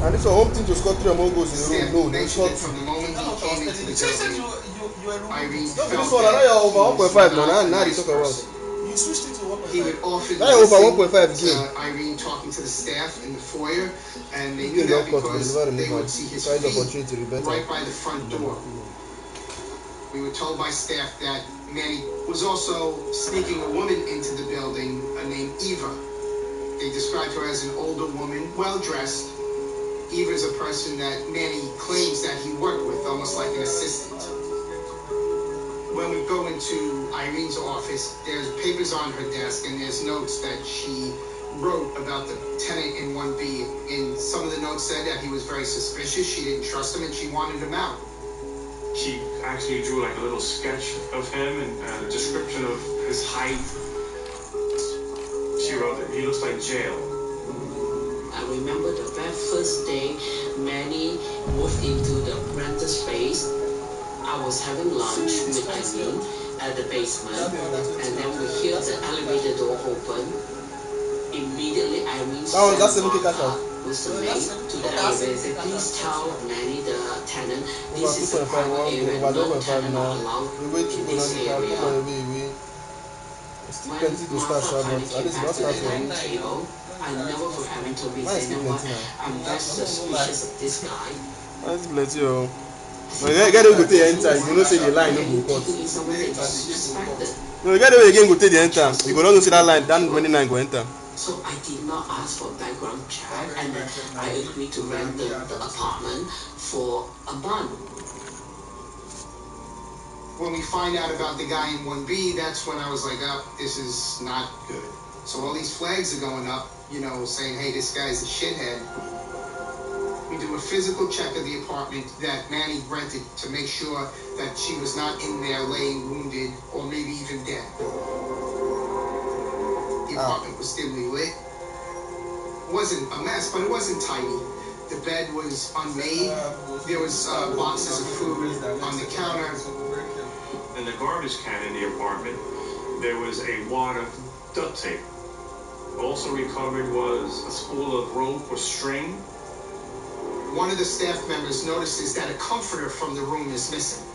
And it's a home team to score 3 more goals in a row. No, it's not. From the moment he came into the building, Irene This felt one, I know you're over 1.5 now. Now you talk about. You switched it to 1.5. he would often That over listen 1.5 game. to Irene talking to the staff in the foyer, and they knew You that don't cut, but because it's not a they move. would see his Try the feet opportunity to rebet. right by the front door. We were told by staff that Manny was also sneaking a woman into the building named Eva. They described her as an older woman, well-dressed. Eva is a person that Manny claims that he worked with, almost like an assistant. when we go into Irene's office, there's papers on her desk and there's notes that she wrote about the tenant in 1B. And some of the notes said that he was very suspicious, she didn't trust him, and she wanted him out. She actually drew like a little sketch of him and a description of his height. She wrote that he looks like jail. I remember the very first day Manny moved into the rental space. I was having lunch with Irene at the basement, and then we hear the elevator door open. Immediately, Irene sent was the maid to the elevator and said, please tell Manny, the tenant, this is a private area, no tenant are allowed in this area. When Martha finally came back to the dining table, I never forgot having told me, say, you know what, I'm very suspicious of this guy. That's plenty, oh. But you get to take the enter, you know say the line no go cut. No, you get to again go take the enter. You go not see that line, that many line go enter. So I did not ask for background check, and then I agreed to rent the apartment for a month. When we find out about the guy in 1B, that's when I was like, oh, this is not good. So all these flags are going up, you know, saying, hey, this guy's a shithead. We do a physical check of the apartment that Manny rented to make sure that she was not in there laying wounded or maybe even dead. The apartment was dimly lit. It wasn't a mess, but it wasn't tidy. The bed was unmade. There was boxes of food on the counter. In the garbage can in the apartment, there was a wad of duct tape. Also recovered was a spool of rope or string. One of the staff members notices that a comforter from the room is missing.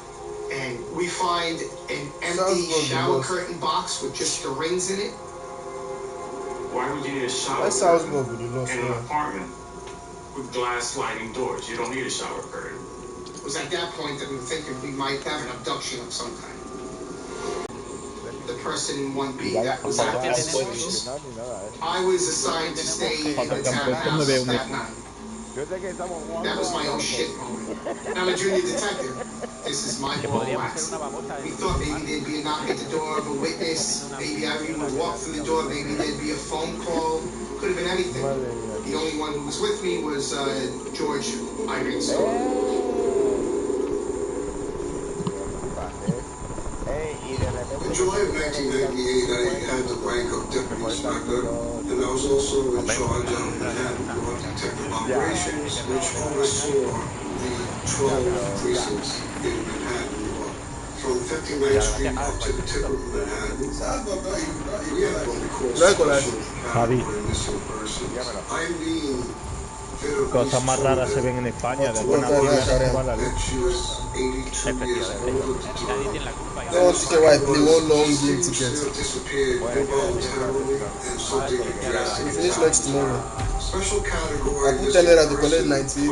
And we find an empty shower curtain box with just the rings in it. Why would you need a shower curtain in an apartment with glass sliding doors? You don't need a shower curtain. It was at that point that we were thinking we might have an abduction of some kind. The person in 1B that was acting suspicious. I was assigned to stay in the townhouse that night. That was my own shit moment. I'm a junior detective. This is my ball wax. We thought maybe there'd be a knock at the door of a witness. Maybe Irene would walk through the door. Maybe there'd be a phone call. Could have been anything. The only one who was with me was George, Irene's son. In July of 1998, I had the rank of deputy inspector, and I was also in charge of Manhattan Detective Operations, which oversaw the 12 precincts in Manhattan, New York. From 59th Street up to the tip of Manhattan, we had what we call special category missing persons. Irene Cosas más raras se ven en España, de buena forma. No, teacher, why play one long game ticket? We finish next tomorrow. I put 10 naira to collect 98,000.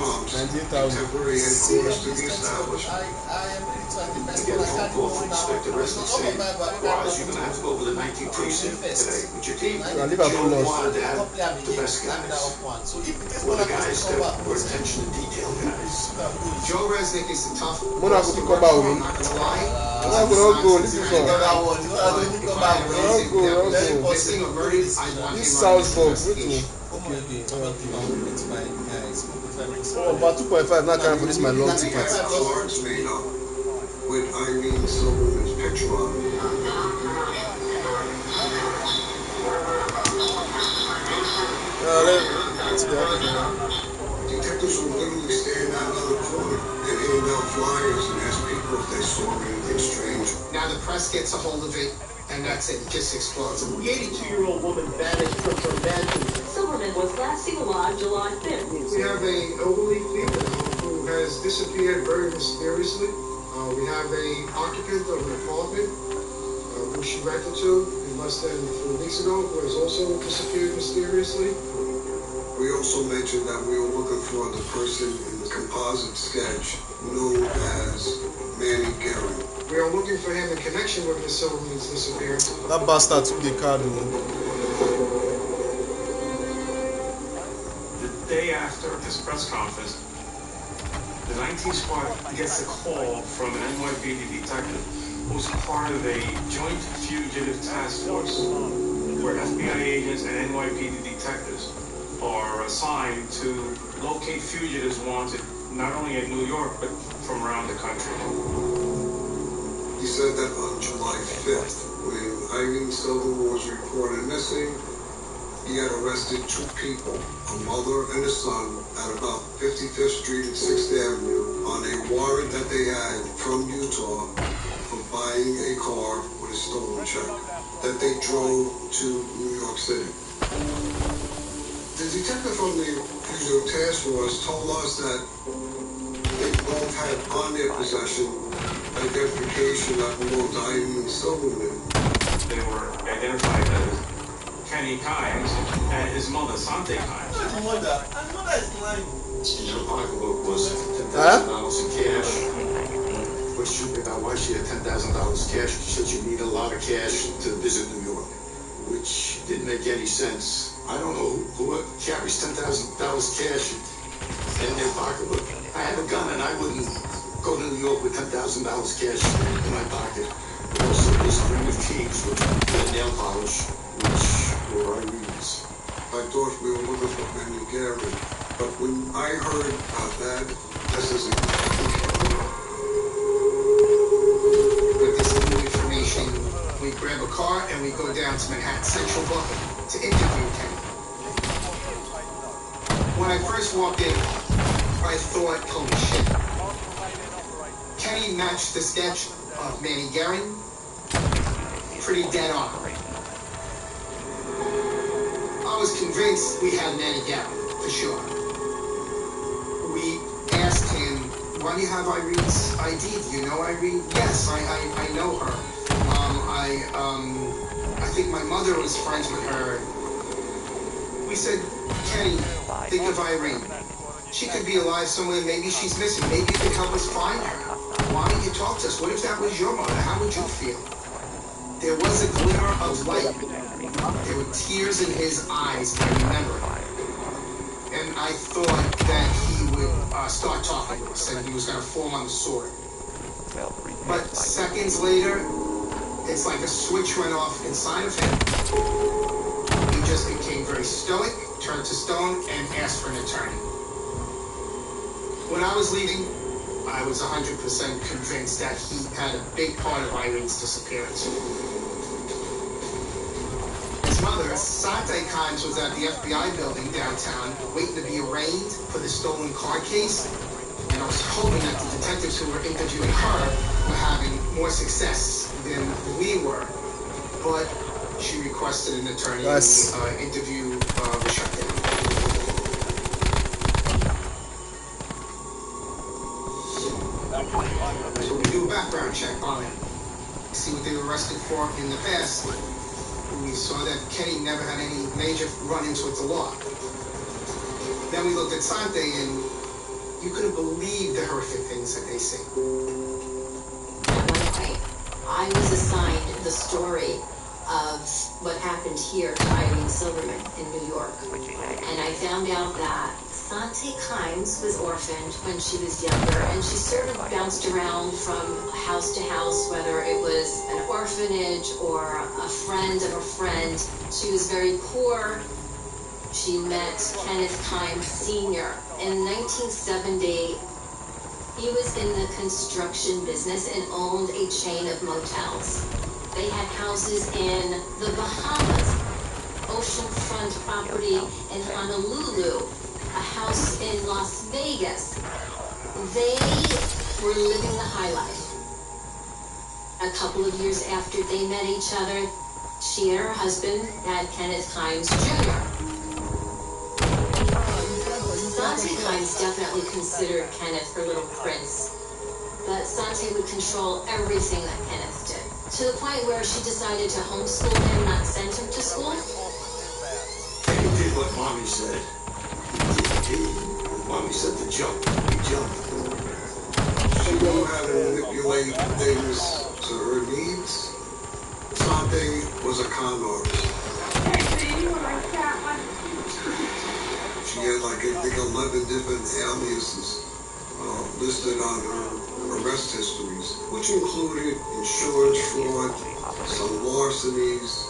I live at full loss. Joe Resnick is the tough. Monaco to come out win. Don't go. This is This Salzburg. Okay. Oh, about 2.5. Not time for this. My long ticket. Cards made up with Irene Silverman's picture on it. Detectives would literally stand out on the corner and hand out flyers and ask people if they saw anything strange. Now the press gets a hold of it, and that's it. It just explodes. The 82-year-old woman vanished from her mansion. Silverman was last seen alive July 5th. We have an elderly female who has disappeared very mysteriously. We have an occupant of an apartment who she rented to less than 4 weeks ago, who has also disappeared mysteriously. We also mentioned that we were looking for the person in the composite sketch known as Manny Gehring. We are looking for him in connection with Miss Silverman's disappearance. That bastard took the card. The day after this press conference, the 19 squad gets a call from an NYPD detective was part of a joint fugitive task force where FBI agents and NYPD detectives are assigned to locate fugitives wanted not only in New York but from around the country. He said that on July 5th, when Irene Silver was reported missing, he had arrested two people, a mother and a son, at about 55th Street and 6th Avenue on a warrant that they had from Utah for buying a car with a stolen check that they drove to New York City. The detective from the Fugitive Task Force told us that they both had on their possession identification that belonged to Irene Silverman. They were identified as Kenny Kimes and his mother, Sante Kimes. His mother is lying. In her pocketbook was $10,000 in cash. Question about why she had $10,000 cash. She said you need a lot of cash to visit New York, which didn't make any sense. I don't know who carries $10,000 cash in their pocketbook. I have a gun and I wouldn't go to New York with $10,000 cash in my pocket. Also, this ring of keys with nail polish, which were Irene's. I thought we were looking for Manny Gary, but when I heard that, this is With this new information, we grab a car and we go down to Manhattan Central Booking to interview Kenny. When I first walked in, I thought, holy shit. Kenny matched the sketch of Manny Gehring pretty dead on. I was convinced we had Manny Gehring, for sure. We asked him, why do you have Irene's ID? Do you know Irene? Yes, I know her. I think my mother was friends with her. We said, Kenny, think of Irene. She could be alive somewhere. Maybe she's missing. Maybe you could help us find her. Why don't you talk to us? What if that was your mother? How would you feel? There was a glimmer of light. There were tears in his eyes, I remember. And I thought that he would start talking to us and he was going to fall on the sword. But seconds later, it's like a switch went off inside of him. He just became very stoic, turned to stone, and asked for an attorney. When I was leaving, I was 100% convinced that he had a big part of Irene's disappearance. His mother, Sante Kimes, was at the FBI building downtown waiting to be arraigned for the stolen car case. And I was hoping that the detectives who were interviewing her were having more success than we were. But she requested an attorney and the interview was shut down. So we do a background check on him. See what they were arrested for in the past. We saw that Kenny never had any major run-ins with the law. Then we looked at Sante, and you couldn't believe the horrific things that they say. I was assigned the story of what happened here to Irene Silverman in New York. And I found out that Sante Kimes was orphaned when she was younger, and she sort of bounced around from house to house, whether it was an orphanage or a friend of a friend. She was very poor. She met Kenneth Kimes Sr. In 1970. He was in the construction business and owned a chain of motels. They had houses in the Bahamas, oceanfront property in Honolulu, a house in Las Vegas. They were living the high life. A couple of years after they met each other, she and her husband had Kenneth Kimes Jr. Sante Kimes definitely considered Kenneth her little prince, but Sante would control everything that Kenneth did, to the point where she decided to homeschool him, not send him to school. He did what Mommy said. Mommy said to jump. He jumped. She knew how to manipulate things to her needs. Sante was a con artist. She had like, I think, 11 different aliases. listed on her arrest histories, which included insurance fraud, some larcenies.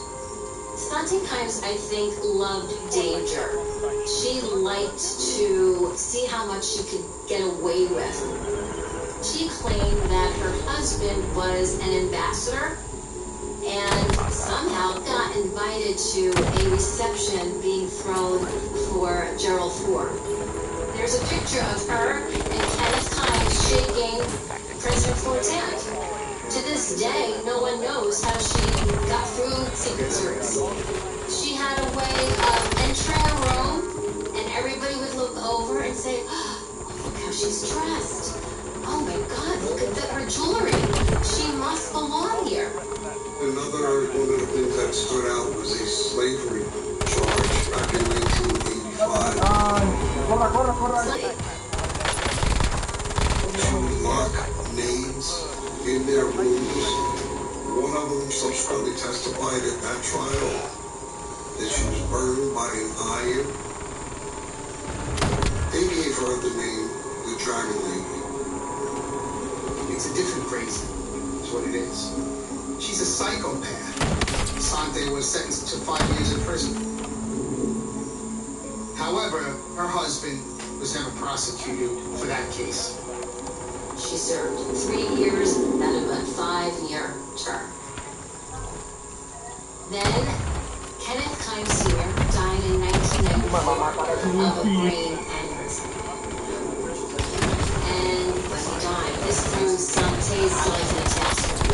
Sante Kimes, I think, loved danger. She liked to see how much she could get away with. She claimed that her husband was an ambassador and somehow got invited to a reception being thrown for Gerald Ford. There's a picture of her and Kenneth Kimes shaking President Ford's hand. To this day, no one knows how she got through Secret Service. She had a way of entering a room and everybody would look over and say, oh, look how she's dressed. Oh my God, look at her jewelry. She must belong here. Another one of the things that stood out was a slavery charge back in 1985. She would lock names in their rooms. One of them subsequently testified at that trial that she was burned by an iron. They gave her the name the Dragon Lady. It's a different crazy, is what it is. She's a psychopath. Sante was sentenced to 5 years in prison. However, her husband was never prosecuted for that case. She served 3 years out of a 5-year term. Then, Kenneth Kimes Sr. died in 1994 of a brain aneurysm. And when he died, this threw Sante's life in a tailspin.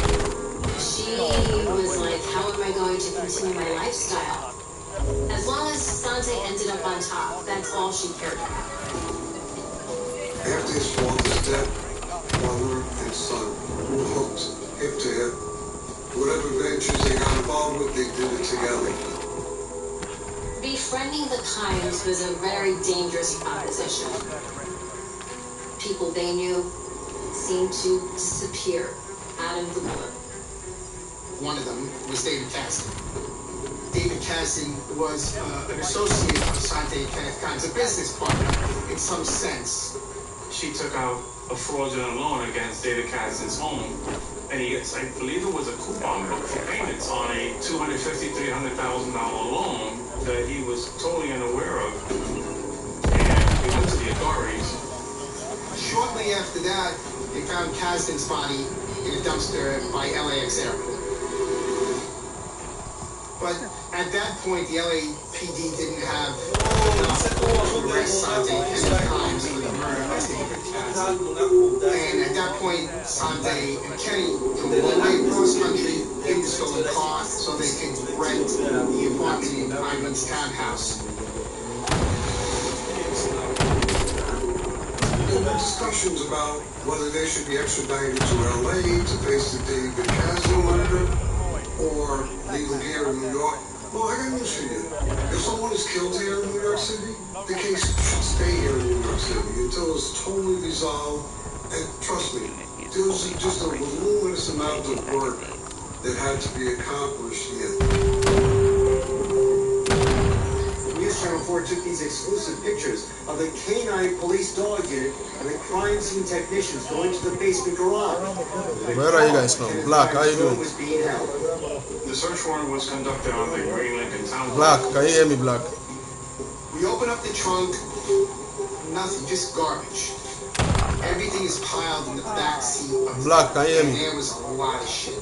She was like, how am I going to continue my lifestyle? As long as Sante ended up on top, that's all she cared about. After his father's death, mother and son were hooked hip to hip. Whatever ventures they got involved with, they did it together. Befriending the Kimes was a very dangerous proposition. People they knew seemed to disappear out of the blue. One of them was David Caston. David Caston was an associate of Sante and Kenneth Kimes, a business partner in some sense. She took out a fraudulent loan against David Caston's home, and he gets, I believe it was a coupon book for payments on a $250,000 to $300,000 loan that he was totally unaware of. And he went to the authorities. Shortly after that, they found Caston's body in a dumpster by LAX airport. But at that point, the LAPD didn't have enough to arrest Sante and Kenneth Kimes for the murder of David Caston. And at that point, Sante and Kenny drove all the way across country in the stolen car so they could rent the apartment in Ivan's townhouse. There were discussions about whether they should be extradited to LA to face the David Caston murder, or leave them here in New York. Well, I got news for you. If someone is killed here in New York City, the case should stay here in New York City until it's totally resolved. And trust me, there was just a voluminous amount of work that had to be accomplished here. News Channel 4 took these exclusive pictures of the K-9 police dog unit and the crime scene technicians going to the basement garage. Where are you guys from? Black, how you doing? The search warrant was conducted on the Green Lincoln Town. Black, can you hear me, Black? We open up the trunk, nothing, just garbage. Everything is piled in the back seat of the Black, can you hear me? And there was a lot of shit.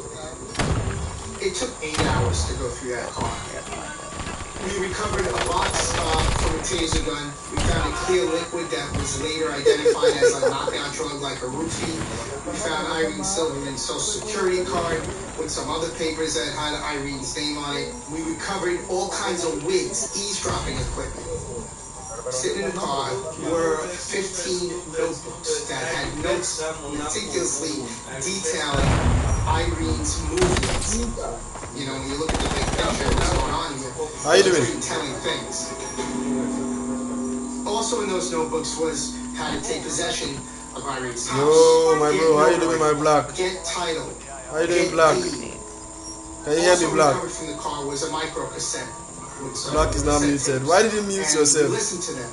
It took 8 hours to go through that car. We recovered a box from a taser gun. We found a clear liquid that was later identified as a knockout drug like a roofie. We found Irene Silverman's social security card with some other papers that had Irene's name on it. We recovered all kinds of wigs, eavesdropping equipment. Sitting in the car were 15 notebooks that had notes meticulously detailing Irene's movements. You know, when you look at the big picture of what's going on here, how you doing? Telling things. Also in those notebooks was how to take possession of Irene's house. Yo, my bro, how you doing, my Black? Get title. How you doing, Black? Can you hear me, Black? Also recovered from the car was a micro cassette. Black is now muted. Why did you mute yourself? Listen to them.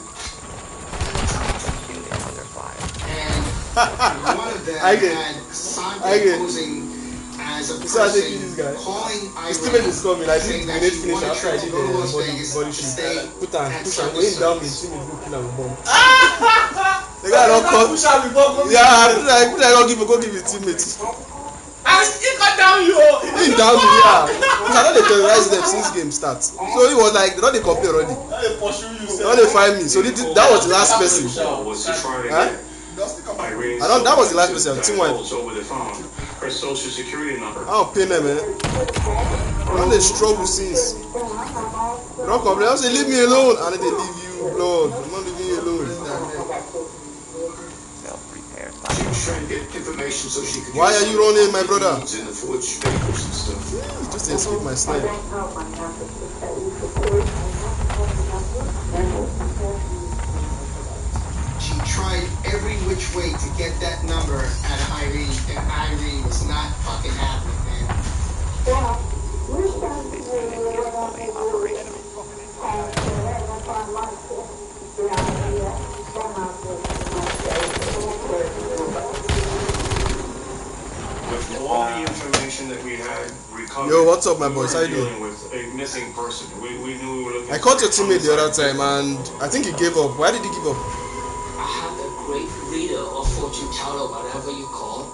One of them had Sante posing as a person calling Irene, saying that she wanted her to go to Las Vegas to stay at Circus Circus. The guy don't come. Yeah, put that go give his teammates. And he got down you. He down me, yeah. Because I know they terrorize them since game starts. So he was like, they don't they complain already. They don't they find me. So that was the last person. Huh? That was the last person. Team wide. Her social security number. I don't pay them, man. I don't they struggle since. They don't complain. I say leave me alone, and then they leave you, blood. I'm not leaving you alone. Why are you running, my brother? Just escape my snipe. She tried every which way to get that number out of Irene, and Irene was not fucking happy, man. With all the information that we had recovered, yo, what's up, my boys? How you doing? With a missing person. We knew we were looking. I caught your teammate the other time, and I think he gave up. Why did he give up? I have a great reader or fortune teller, whatever you call.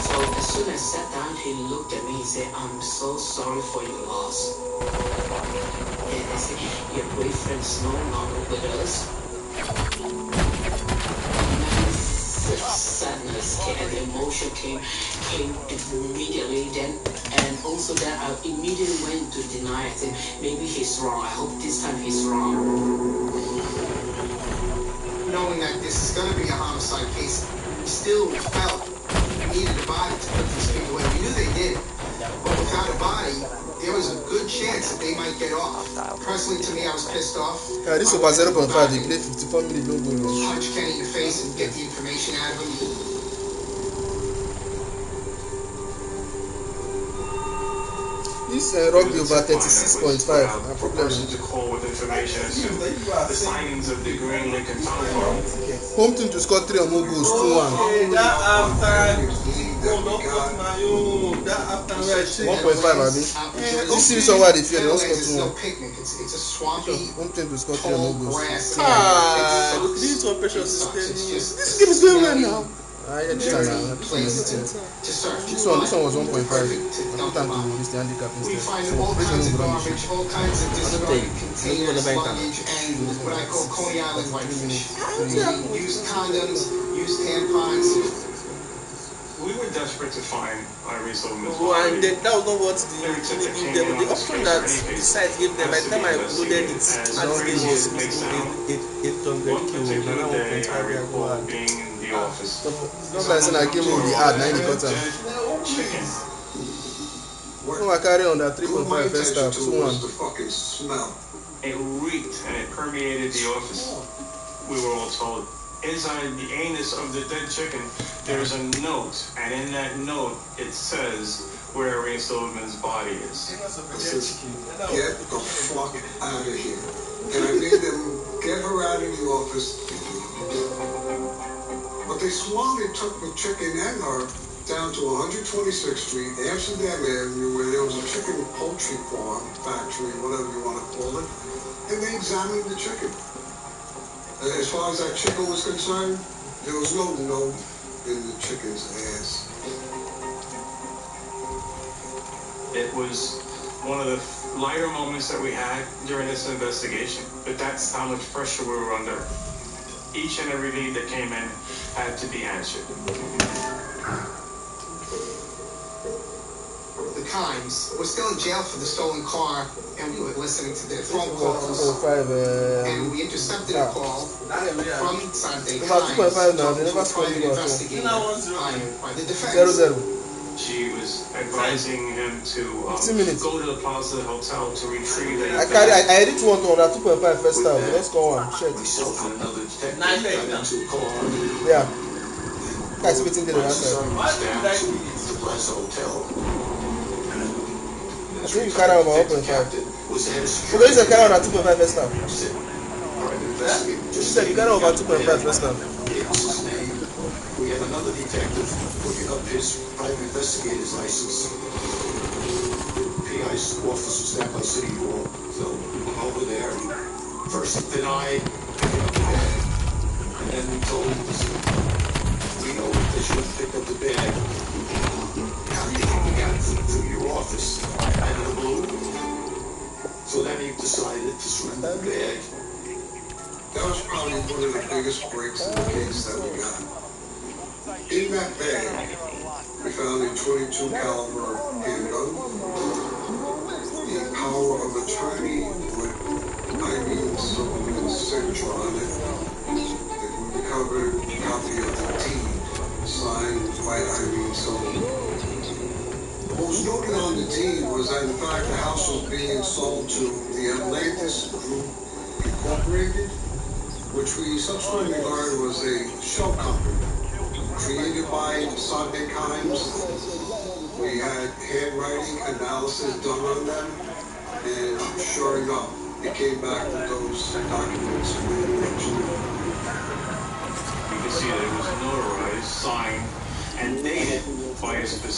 So as soon as I sat down, he looked at me and said, "I'm so sorry for your loss." And I said, "Your boyfriend's no longer with us." The sadness came and the emotion came immediately. Then, and also that I immediately went to deny. I said, maybe he's wrong. I hope this time he's wrong. Knowing that this is going to be a homicide case, we still felt we needed a body to put these people away. We knew they did, but without a body, there was a good chance that they might get off. Personally, to me, I was pissed off. Yeah, this over 0.5. They play 54 minutes. Don't go. Punch Kenny in the face and get the information out of him. This rugby over 36.5. For person to call with information as to the signs of the Green Lincoln Tunnel. Home team to score 3 or more goals, 2-1. That after 1.5, I mean. This series somewhere they fear they don't score 2-1. It's a swampy. Home team to score 3 or more goals. this one precious system. This game is going well now. Yeah, this one was 1.5. I put time to use the handicap instead. We find all kinds of garbage, all kinds of discarded containers, luggage, and what I call Coney Island whitefish. Used condoms, used tampons. We were desperate to find Irene Silverman's And body. that was not what the company gave them. The option that the site gave them, by the time I uploaded it, at the stage was 800 kills. And now 1.5 years old. Being in the office. Don't like saying I gave him the ad, 90 cutter. Chicken. No, I carry on that 3.5 first half, 2-1. It reeked and it permeated the office. We were all told. Inside the anus of the dead chicken, there's a note, and in that note, it says where Irene Silverman's body is. It says, get the fuck out of here. And I made them get her out of the office. But they smartly took the chicken and her down to 126th Street, Amsterdam Avenue, where there was a chicken poultry farm, factory, whatever you want to call it, and they examined the chicken. And as far as that chicken was concerned, there was no note in the chicken's ass. It was one of the lighter moments that we had during this investigation, but that's how much pressure we were under. Each and every lead that came in had to be answered. The Kimes was still in jail for the stolen car, and we were listening to their phone calls. And we intercepted a call from Sante Kimes. Now, they never scored you about By the defense. 0-0. She was advising him to go to the Plaza Hotel to retrieve a... I edit one on that 2.5 first half. Let's go on. Shit. Yeah. Guys waiting there last time. I think you carry over 1.5. Okay, you said carry over 2.5 first half. You said you carry over 2.5 first half. another detective looking up his private investigator's license. PI's office was down by City Hall, so I'm over there. First he denied picking up the bag, and then we told him, we know that you have picked up the bag. How do you think we got it through your office? Out of the blue? So then he decided to surrender the bag. That was probably one of the biggest breaks in the case that we got. In that bag, we found a .22 caliber handgun, the power of attorney with Irene Silverman's signature on it. We recovered a copy of the deed signed by Irene Silverman. What was noted on the deed was that, in fact, the house was being sold to the Atlantis Group Incorporated, which we subsequently learned was a shell company created by Sonic Himes. We had handwriting analysis done on them, and sure enough, it came back with those documents with the mentioned. You can see that it was notarized, signed, and dated by a specific